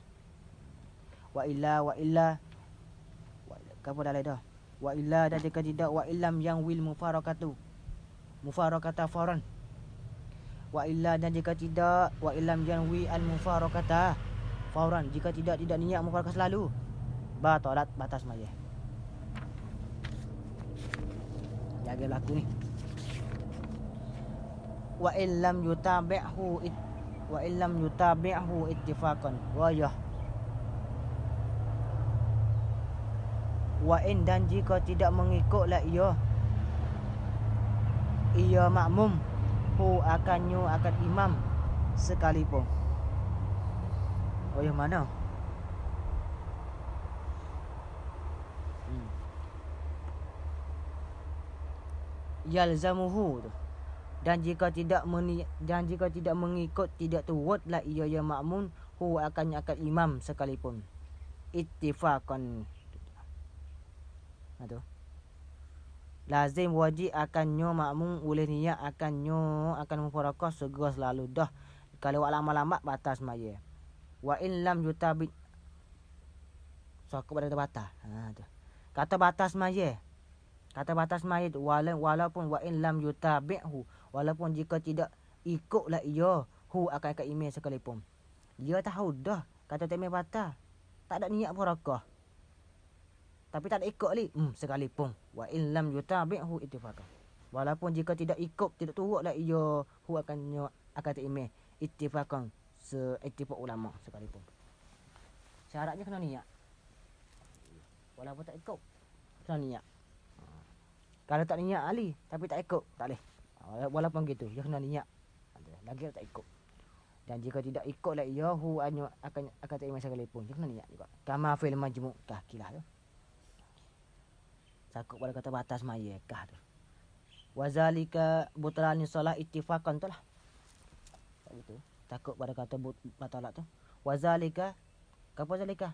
kapo dah dah. Wa illa, dan jika tidak wa illam yang wil mufaraqata fauran. Wa illa, dan jika tidak wa illam yang wi al mufaraqata fauran, jika tidak niat mufaraqah selalu, batalat, batas semaya. Jaga berlaku ni. Wa illam yutabi'hu ittifaqan. Wajah. Wa in, dan jika tidak mengikutlah ia makmum hu akan imam sekalipun. Oh yang mana? Yalzamuhu tu. Dan jika tidak mengikut, tidak turutlah ia yang makmum hu akan imam sekalipun. Ittifaqan. Tu. Lazim wajib akan makmum oleh niat akan mufaraqah segera selalu dah. Kalau lama-lama batas semaya. Wa in lam yutabid, sokok pada batas. Ha tu. Kata batas semaya. Tu walaupun wa in lam yutabi'hu, walaupun jika tidak ikutlah ia hu akan imam sekalipun. Dia tahu dah kata temeh batas. Tak ada niat mufaraqah. Tapi tak ada ikut li sekalipun. Wa in lam yutabi'hu ittifaqan. Walaupun jika tidak ikut, tidak turutlah ia hu akan imam ittifaqan, seittifaq ulama sekalipun. Syaratnya kena niat. Walaupun tak ikut, kena niat. Kalau tak niat ali tapi tak ikut, tak boleh. Walaupun gitu, dia kena niat. Lagi tak ikut. Dan jika tidak ikutlah ia hu akan imam sekalipun, dia kena niat juga. Kama fil majmu' kakilah tu. Sakut pada kata batas maya kah tu. Wazalika butlani solat ittifaqan tu lah. Tak gitu. Takut pada kata batalat tu. Wazalika, apa zalika?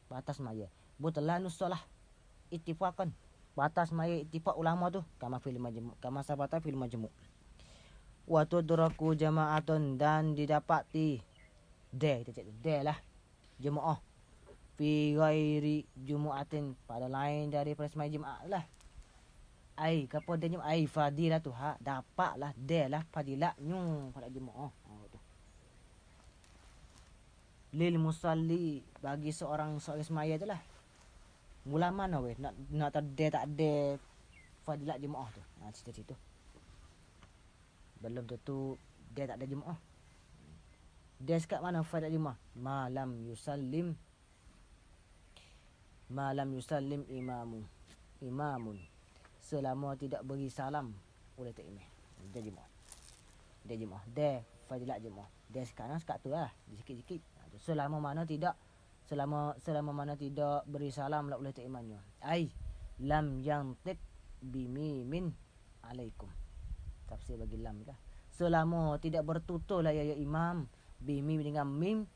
Batas maya. Butlanus solah ittifaqan. Batas maya ittifaq ulama tu kama fil majmu', kama sabata fil majmu'. Wa tudraku jama'atun, dan didapati lah jemaah fi ghairi jumu'atin, pada lain daripada sembahyang Jumaat lah. Ai kapo dia ai fadilah tu dapatlah lah fadilatnya pada jemaah. Lil musalli, bagi seorang semaya tu lah. Mula mana weh nak tak ada fadilat jemaah tu. Cerita-cerita. Belum tentu dia tak ada jemaah. Dia sekat mana fadilat jemaah? Malam yusallim imamun, selama tidak beri salam oleh tak imam. Dia jemaah. Dia fadilat jemaah. Dia sekarang sekat tu lah, sikit-sikit. Selama mana tidak beri salam lah oleh tak imamnya. Ai lam yantiq bimimin alaikum. Tafsir bagi lam lah. Selama tidak bertutur lah ya imam bimim dengan mim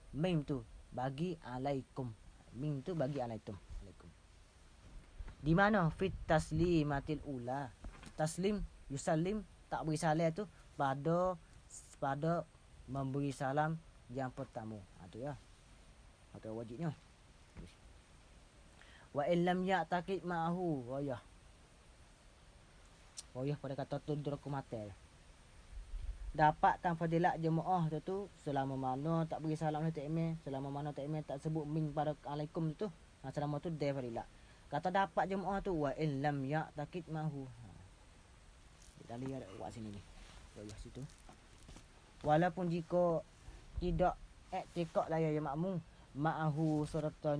tu bagi alaikum. Mim tu bagi alaikum. Di mana fit taslimatil ula. Taslim yusallim tak beri salam tu pada memberi salam yang pertama. Tu ya. Atau wajibnya. Wa illam ya'taqid ma'ahu. Wayah pada kata tudur aku mati. Dapat tan fadilat jemaah tu selama mana tak beri salam ni tak email, selama mana tak email tak sebut min pada alaikum tu. Selama tu dia fadilat. Kata dapat jemaah tu wa illam ya'taqid ma'ahu. Kita lihat buat sini ni. Wayah situ. Walaupun jika tidak i'tiqad lah ya makmum ma'ahu serta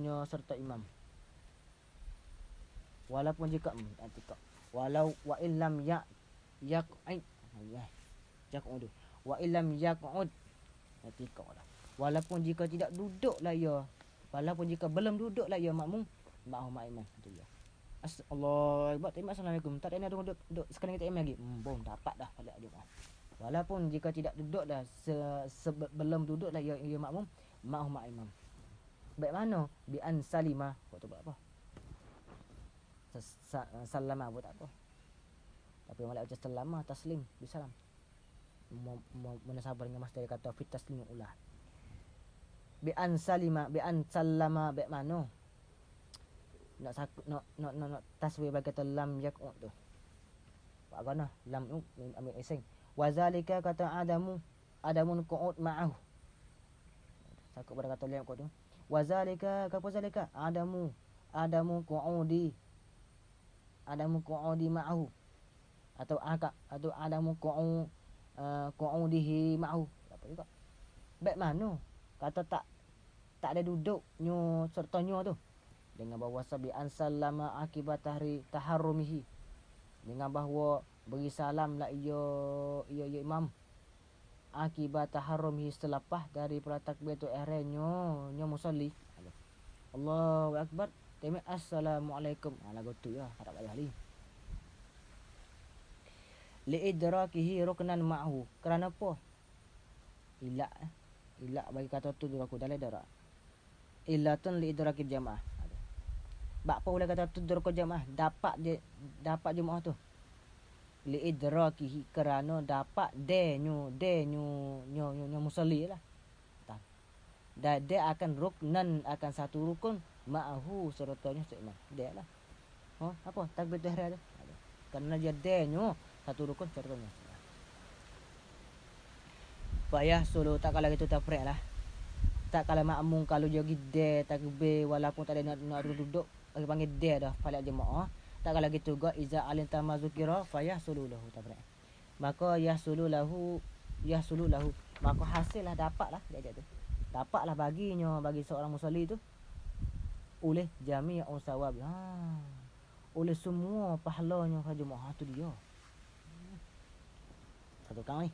imam. Walaupun jika i'tiqad. Walau wa illam yaq'id. Yaq'ud. Wa illam yaq'ud. I'tiqad lah. Walaupun jika tidak duduk lah ya. Walaupun jika belum duduk lah ya makmum ma'ahu ma'imam. Tu ya. Allah Akbar. Assalamualaikum. Tak ada duduk sekarang kita lagi. Bom dapat dah pada jemaah. Walaupun jika tidak duduk dah sebelum duduk lah ya makmum ma'ahu ma'imam. Baik mana? Bi an salima. Kau tu buat apa? Salama buat tak apa. Tapi malah ucap salama taslim bisalam. Mana sabar dengan mas dari kata fit taslim ulah. Bi an salima bi an sallama baik mana? Nak taswir bagi kata lam yaqut tu. Pak gana lam ambil eseng. Wazalika kata adamun qu'ud ma'ahu. Sakut pada kata lam yaqut tu. Wazalika apa zalika? Adamu qu'udi ma'ahu atau adamu qu'udihi ma'ahu. Apa juga? Baik mana? Kata tak ada duduk nyo serta nyo tu. Dengan bahawa sabi ansallama akibat taharrumihi. Dengan bahawa beri salam lah ia imam akibat taharrumihi selepas dari takbiratul ihram nyo musalli. Allahu akbar. Temi assalamualaikum. Lagu tu ya, harap ayah li. Li idrakihi ruknan ma'hu. Kerana apa? Ila bagi kata tu dulu aku dalam darat. Illatun li idrakil jamaah. Bak apa boleh kata tu dulu jamaah dapat jemaah tu. Li idrakihi kerana dapat nyo musalli lah. Dan dia akan ruknan akan satu rukun ma'ahu sertanya seimam. Dia lah. Apa? Takbiratul ihram tu. Kerana dia nyo satu rukun sertanya. Payah solo tak kala gitu tafriq lah. Tak kala makmum kalau jogi dia takbir walaupun tak ada nak duduk, bagi panggil dia dah falak jemaah. Tak kala gitu juga iza alin tamazukira fayah solo lahu tafriq. Maka yahsulu lahu maka hasillah dapatlah dia tu. Dapatlah bagi seorang musalli tu oleh jami'u sawab. Oleh semua pahalanya jemaah tu dia. Satu kali.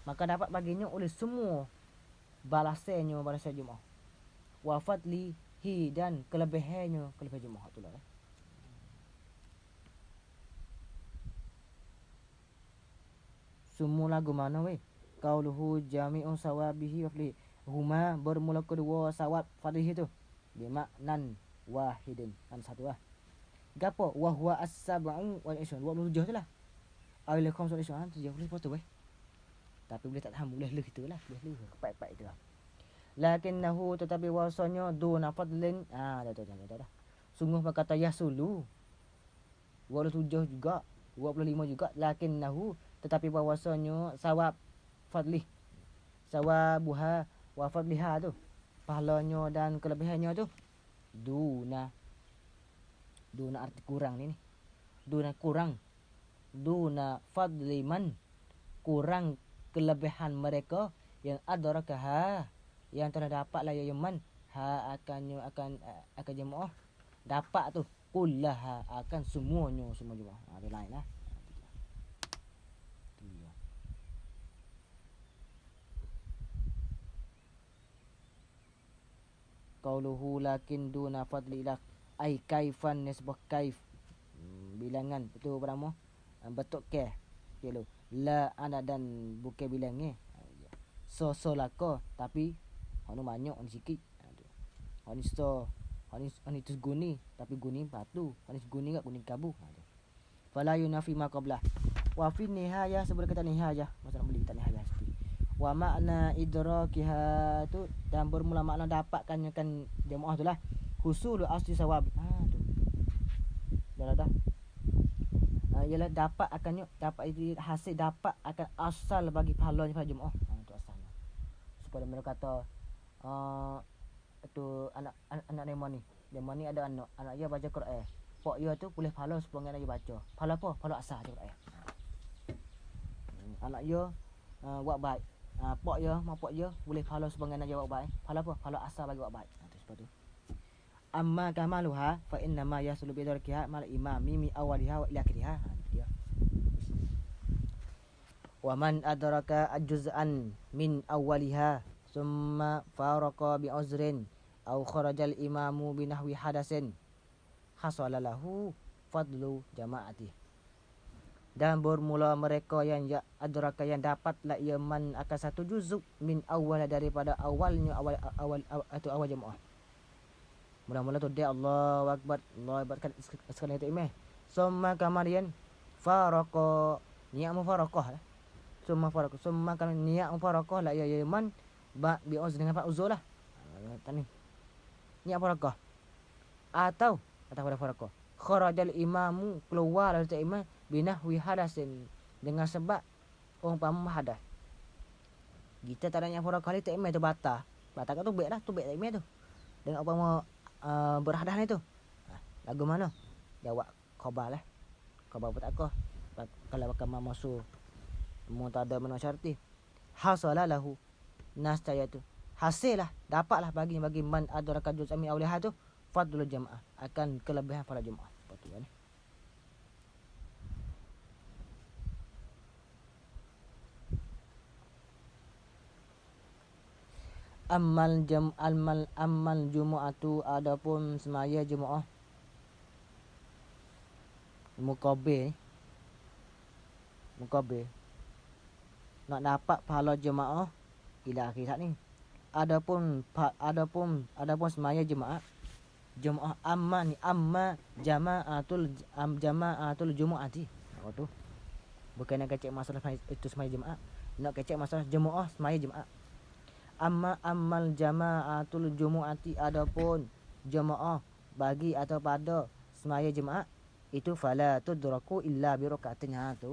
Maka dapat baginya oleh semua balasan jemaah. Wa fadlihi dan kelebihan jemaah tu lah. Semua lagu mana weh? Qauluhu jami'u sawabihi wa fadlihi. Huma bermula kedua sawab fadlihi tu. Bimaknan wahidin. Satu lah. Gapo? Wa huwa as-sab'u wal 20. 27 tu lah. Awil khamsul 20 tu dia boleh foto weh. Tapi boleh tak tahan boleh leh itulah, boleh leh kepat-kepat itu lah. Lakinnahu tetapi wasanya duna fadlin. Dah. Sungguh berkata yasulu. 27 juga, 25 juga. Lakinnahu tetapi bahwasanya sawab fadlih. Sawabuha wa fadliha tu. Pahalanya dan kelebihannya tu duna arti kurang ni. Duna fadliman kurang kelebihan mereka yang adrakaha yang telah dapat lah yang man akan jemaah dapat tu kullaha akan semua jemaah. Ada lain lah. Qauluhu lakin duna fadli lak ai kaifan nisbah kaif. Bilangan itu berapa? Betul ke? Kilo. La ana dan bukan bilangnya. So lako tapi hanu banyak on sikit. Hani tu guni tapi guni batu. Hani guni enggak guni kabu. Fala yunafi ma qablah. Wa fi nihayah, sebelum kita nihayah, masa nak beli kita nihayah mesti. Wa makna idrakiha tu, dan bermula makna dapatkannya kan jemaah tu lah. Husulu asli sawab. Tu. Dah. Ialah dapat akannya, dapat itu hasil, dapat akan asal bagi pahalanya pada jemaah. Itu asalnya. Supaya mereka kata tu anak Nemo ni ada anak dia baca Quran. Pok dia tu boleh pahala 10 dengan dia baca. Pahala apa? Pahala asal je Quran. Anak dia buat baik. Pok dia boleh pahala 10 dengan dia buat baik. Pahala apa? Pahala asal bagi buat baik. Tu sebab tu. Amma kamaluha fa inna ma yasulu bi darkiha mal imami mi awaliha wa ila akhiriha. Dia. Wa man adraka juz'an min awaliha summa faraqa bi uzrin aw kharajal imamu bi nahwi hadasin hasala lahu fadlu jama'ati. Dan bermula mereka yang adraka yang dapatlah ia man akan satu juzuk min awal daripada awal jemaah. Mula-mula tu dia Allahu akbar kan sekali itu imam. Summa kemudian faraqa niat mufaraqah. Summa kan niat mufaraqah la ya man bi uz dengan pak uzur lah. Tani. Niat mufaraqah. Atau pada faraqah. Kharajal imamu, keluar dari imam binahwi hadasin, dengan sebab umpama hadas. Kita tak ada niat mufaraqah ni tak imam tu batal. Batal kan tu baik tak imam tu. Dengan umpama berhadas ni tu. Lagu mana? Jawab khabar lah. Khabar pun tak kah. Kalau kama masuk mutada mana syarti. Hasala lahu. Nascaya tu. Hasil lah. Dapatlah bagi man adraka juz' min awliha tu. Fadlul jamaah. Akan kelebihan para jemaah. Betul kan? Ammal jumu'atu, adapun semaya jemaah muqabil nak dapat pahala jemaah ila akhir ni. Adapun semaya jemaah amma jama'atul jumu'ati. Tu bukan nak kecek masalah itu semaya jemaah, nak kecek masalah jemaah semaya jemaah. Ammal jama'atul jumu'ati, adapun jemaah bagi atau pada semaya jemaah itu fala tudraku illa bi rak'atin. Tu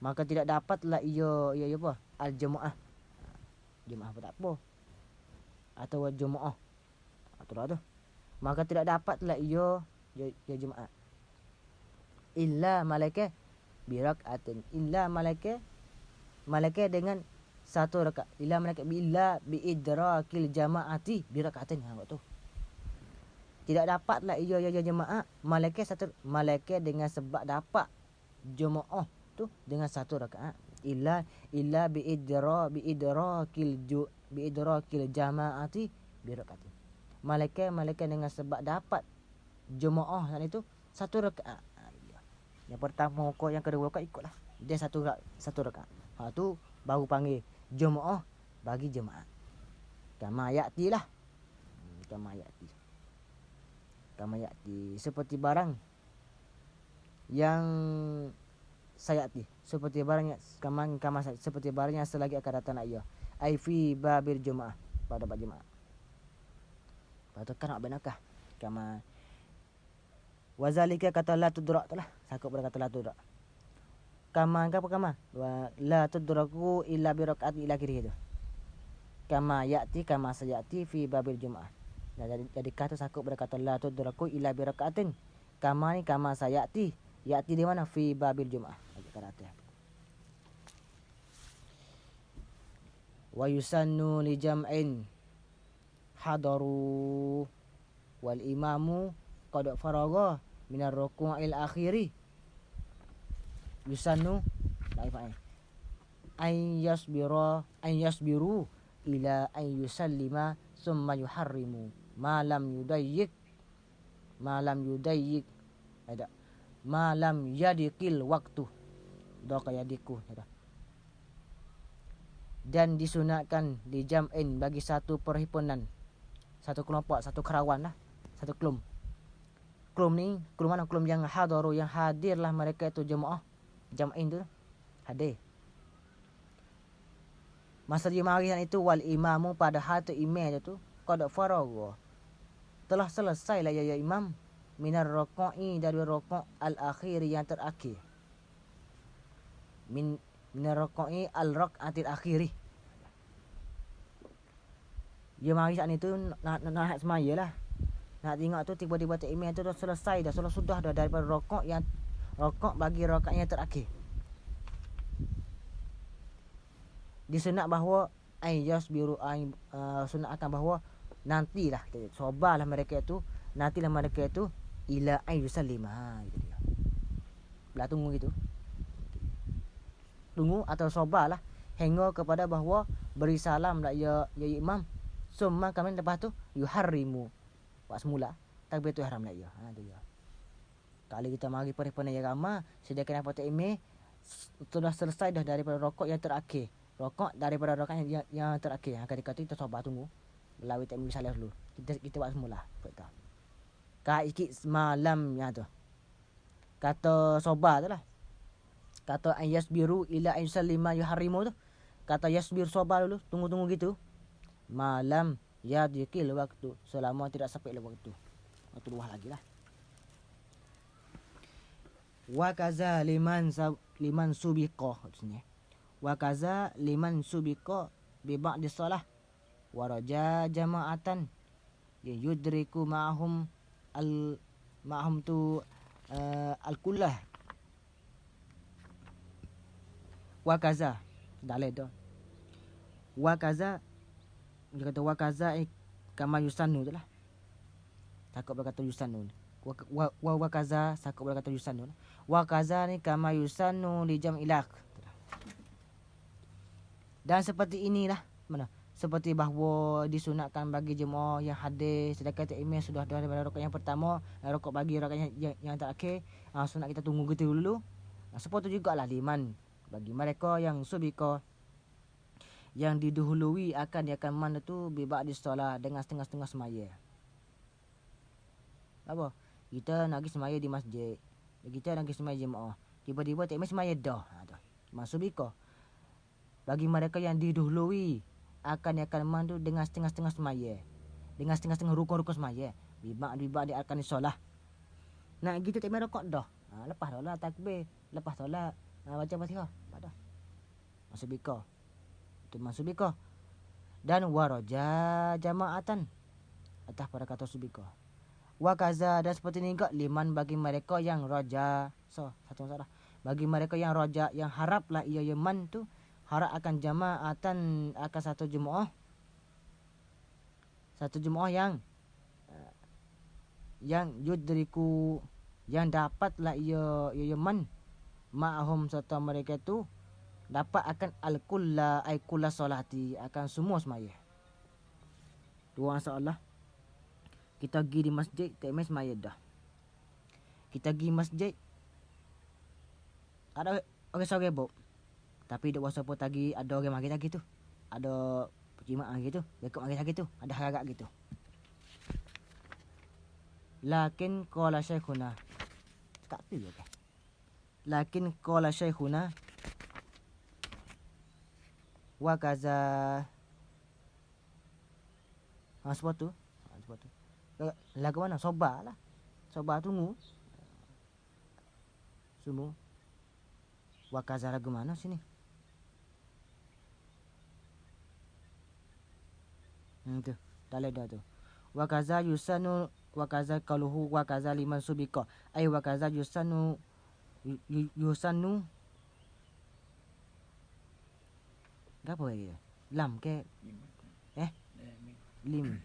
maka tidak dapatlah ia apa al jemaah pun tak apa, atau jemaah tu maka tidak dapatlah ia jemaah illa malaika bi rak'atin, illa malaika dengan satu rakaat, illa malaika bi idrakil jama'ati bi rak'atin. Tu tidak dapatlah ia jemaah malaika dengan sebab dapat jemaah tu dengan satu rakaat. Illa bi idrakil jama'ati bi rak'atin. Malaika dengan sebab dapat jemaah tadi tu satu rakaat. Yang pertama rakaat, yang kedua rakaat ikutlah. Dia satu rakaat. Tu baru panggil jemaah bagi jemaah. Kama ya'ti lah. Kama ya'ti seperti barang yang sayati, seperti barang yang seperti barang yang selagi akan datang ia. Ai fi babil jemaah, pada bab jemaah. Patut kan nak benakah? Kama wazalika kata la tudrak tu lah. Sakut pada kata la tudrak. Kama la tudraku illa bi rak'ati ila akhirih tu. Kama sayati fi babil jemaah. Jadi kata sakut pada kata la tudraku illa bi rak'atin. Kama sayati. Yati di mana? Fi babil jemaah. Wa yusannu li jam'in hadaru wal imamu qad faragha minar ruku'il akhiri. Yusannu ay yasbiru ila ay yusallima summa yuharrimu ma lam yadikil waktu doka yadiku. Dan disunatkan di jam'in bagi satu perhimpunan, satu kelompok, satu kerawan lah, satu kelum ni, kelum mana? Kelum yang hadaru, yang hadirlah mereka itu jemaah Jam'in tu hadir. Masa dia mari itu wal imamu pada hal tu imam tu qad faragha. Telah selesai lah ya imam minar raka'i dari raka' al-akhir yang terakhir. Minar raka'i al-rak'atil akhiri. Dia mari saat itu nak semaya lah. Nak tengok tu tiba-tiba tak imam tu dah selesai dah, sudah dah daripada raka'a yang raka'a bagi rakaat yang terakhir. Disunat bahawa ayas biru sunat akan bahawa nantilah sabarlah mereka itu, nantilah mereka itu ila ayyusallima gitu dia. Belah tunggu gitu. Tunggu atau sabarlah hingga kepada bahawa beri salam lah ya imam. Summa kami lepas tu yuharrimu. Buat semula takbiratul ihram lah ya. Tu dia. Kali kita mari pada yang ramai sediakan apa tak imam sudah selesai dah daripada rakaat yang terakhir. Rakaat daripada rakaat yang terakhir. Ketika itu kita sabar tunggu. Belawi tak misalnya dulu. Kita buat semula. Betul. Kak ikit semalamnya tu. Kata sabar tu lah. Kata ayasbiru ila ayusallima yuharrimu tu. Kata yasbir sabar dulu. Tunggu-tunggu gitu. Malam ya dikil waktu. Selama tidak sampai waktu. Waktu luah lagi lah. Wa kaza liman subiqah maksudnya. Wa kaza liman subiqah bi ba'di shalah wa raja jama'atan yudriku ma'hum tu al-kullah. Wa kaza dalil tu. Wa kaza dia kata wa kaza kama yusannu tu lah. Takut berkata yusannu. Wa kaza takut berkata yusannu. Wa kaza ni kama yusannu li jam'ilak. Dan seperti inilah mana? Seperti bahawa disunatkan bagi jemaah yang hadir sedangkan imam sudah daripada rakaat yang pertama, rakaat bagi rakaat yang terakhir, sunat kita tunggu gitu dulu. Seperti jugalah liman bagi mereka yang subiqa yang didahului akan mana tu bi ba'di solat dengan setengah-setengah semaya. Apa? Kita nak pergi semaya di masjid. Kita nak pergi semaya jemaah. Tiba-tiba tak imam semaya dah. Tu. Subiqa. Bagi mereka yang didahului akan man tu dengan setengah-setengah semaya. Dengan setengah-setengah rukun-rukun semaya. Bi ba'di akan solat. Nak kita tak imam rakaat dah. Lepas solat takbir, lepas solat baca Fatihah. Dah. Subiqa. Itu subiqa. Dan waraja jama'atan. Atas pada kata subiqa. Wa kaza dan seperti ini juga liman bagi mereka yang raja. Satu masalah. Bagi mereka yang raja yang haraplah ia yaman tu harap akan jama'atan akan satu jemaah yang yudriku yang dapatlah ia yaman ma'hum serta mereka tu dapat akan al-kulla ay kulla solati akan semua semaya. Dua masalah. Kita pergi di masjid tak imam semaya dah. Kita pergi masjid ada orang sore bok. Tapi duk wasa pun tadi ada orang mari lagi tu. Ada pejimat mari tu, bekok mari lagi tu, ada harap gitu. Lakin qala syekhuna. Tak tu je kan. Lakin qala syekhuna wa kaza sebab tu. Lagu mana? Sobar lah. Sobar tunggu. Semua. Wa kaza lagu mana sini? Tu. Dalil dah tu. Wa kaza yusanu wa kaza qaluhu wa kaza liman subiqa. Ay wa kaza yusanu apa lagi? Lam ke? Lim.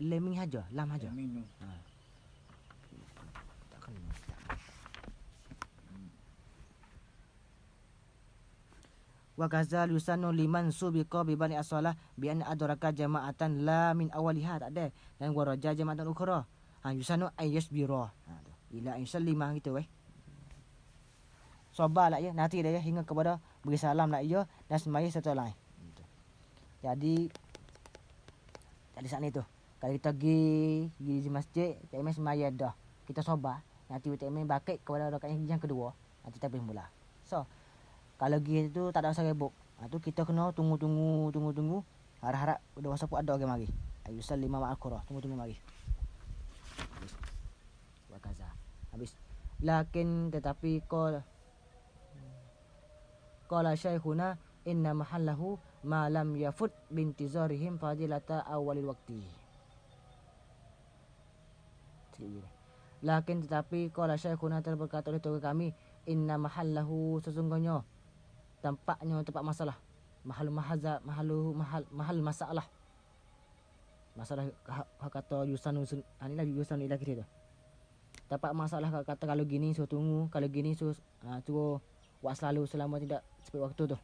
Leming haja, lam haja. Takkan. Wa kazal yusanu liman subiqa bi bani as-salah bi an adraka jama'atan la min awaliha tak ada dan waraja jama'atan ukhra. Yusanu ayyasbira. Ila insallima gitu Sabarlah ya nanti dia hingga kepada beri salam lah ya dan semaya satu lain. Jadi saat itu kalau kita pergi di masjid tak semaya dah. Kita sabar. nanti UTM bakit kepada rakaat yang kedua, nanti tabih mula. So kalau gitu tak ada rasa rebuk. Tu kita kena tunggu. Harap-harap udah WhatsApp ada lagi mari. Ayu salima ma'al qura. Tunggu mari. Habis. Wa kaza. Habis. Lakin tetapi qala syekhuna inna mahallahu ma lam yafut bintizarihim fadilata awalil waqti. Lakin tetapi qala syekhuna berkata oleh tuan kami inna mahallahu sesungguhnya tampaknya tempat masalah mahal masalah kata yusan inilah yusan ila kita tu tempat masalah kata kalau gini so tunggu kalau gini so tu buat selalu selama tidak seperti waktu tu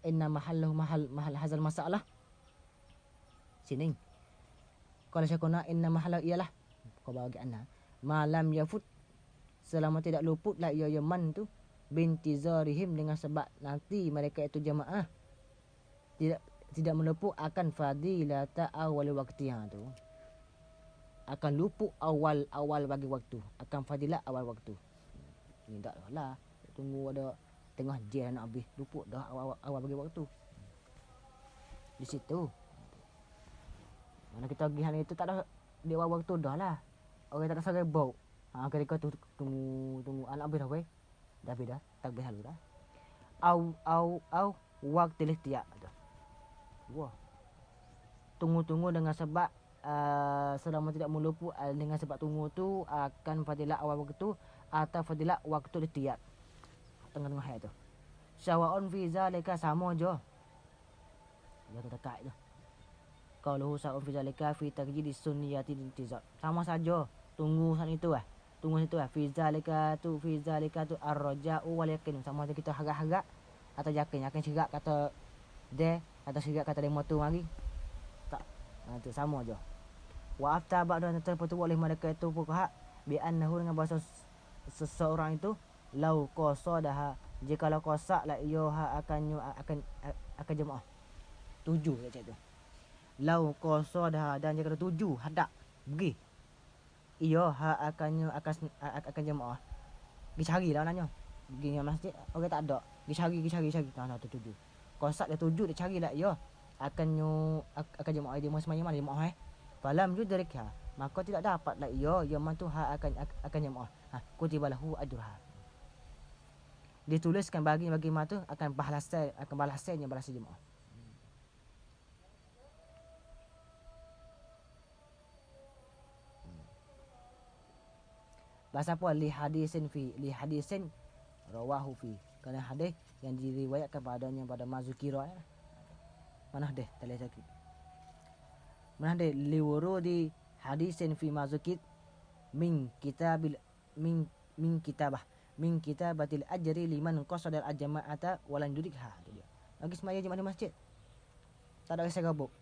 inna mahallahu mahal hazal masalah sini kalau saya kena inna mahallahu ialah kau bagi ana malam yafut selama tidak luput lah ia yaman tu bintizarihim dengan sebab nanti mereka itu jemaah tidak meluput akan fadilata awal waktiha tu akan luput awal bagi waktu akan fadilat awal waktu ni tak lah tunggu ada tengah jam nak habis luput dah awal bagi waktu di situ mana kita pergi hari itu tak ada di awal waktu dah lah orang tak ada sangat bau ketika tu tunggu anak habis dah weh dah beda tak berhalu dah au waktu lihtiak tu wah tunggu dengan sebab selama tidak melupu dengan sebab tunggu tu akan fadilat awal waktu atau fadilat waktu lihtiak tengah-tengah ayat tu syawa'un fi zalika sama je dia dekat tu kalau syawa'un fi zalika fi tajdi sunniyati intizar sama saja tunggu saat itu tunggu situ fi zalika tu ar-raja'u wal yaqin sama ada kita harap-harap atau yakin syirak kata de atau syirak kata demo tu mari tak tu sama aja wa afta ba'da terpetu oleh mereka itu fuqaha bi annahu dengan bahasa seseorang itu lau qasadaha jikalau qasak la iyaha akan jemaah tuju macam tu lau qasadaha dan jika tuju hadap pergi iya akan jemaah pergi cari lah nanya pergi ke masjid orang tak ada pergi cari tak tu tuju kosak dia tuju dia cari lah iya akan jemaah dia mana jemaah falam yudrikha maka tidak dapat lah iya man tu akan jemaah kutibalahu ajruha dituliskan bagi matu akan balasnya jemaah. Bahasa apa li hadisin rawahu fi kerana hadis yang diriwayatkan padanya pada mazukira mana hadis tak lihat sakit mana hadis li wurudi hadisin fi mazukit min kitabatil ajri liman qasadal ajma'ata walan yudikha tu dia lagi semaya jemaah di masjid tak ada rasa gabuk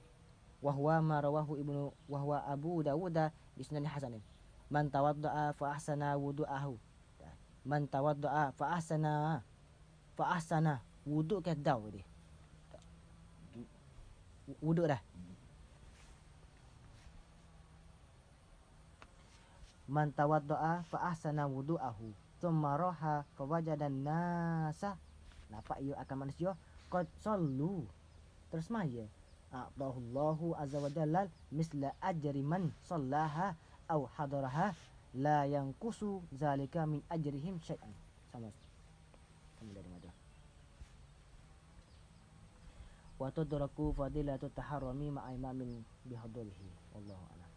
wa huwa ma rawahu ibnu wa huwa abu dawud bi sunan hasanin man tawadda'a fa ahsana wudu'ahu man tawadda'a fa ahsana wudu' ke daw dia wudu' dah man tawadda'a fa ahsana wudu'ahu thumma raha fa wajadan nasa nampak ia akan manusia qad sallu terus maya Allahu azza wa jalla misla ajri man sallaha aw hadaraha la yanqusu zalika min ajrihim syai'an sama dari mana wa tudraku fadilatu taharrumi ma'a imamin bihadrihi wallahu a'lam.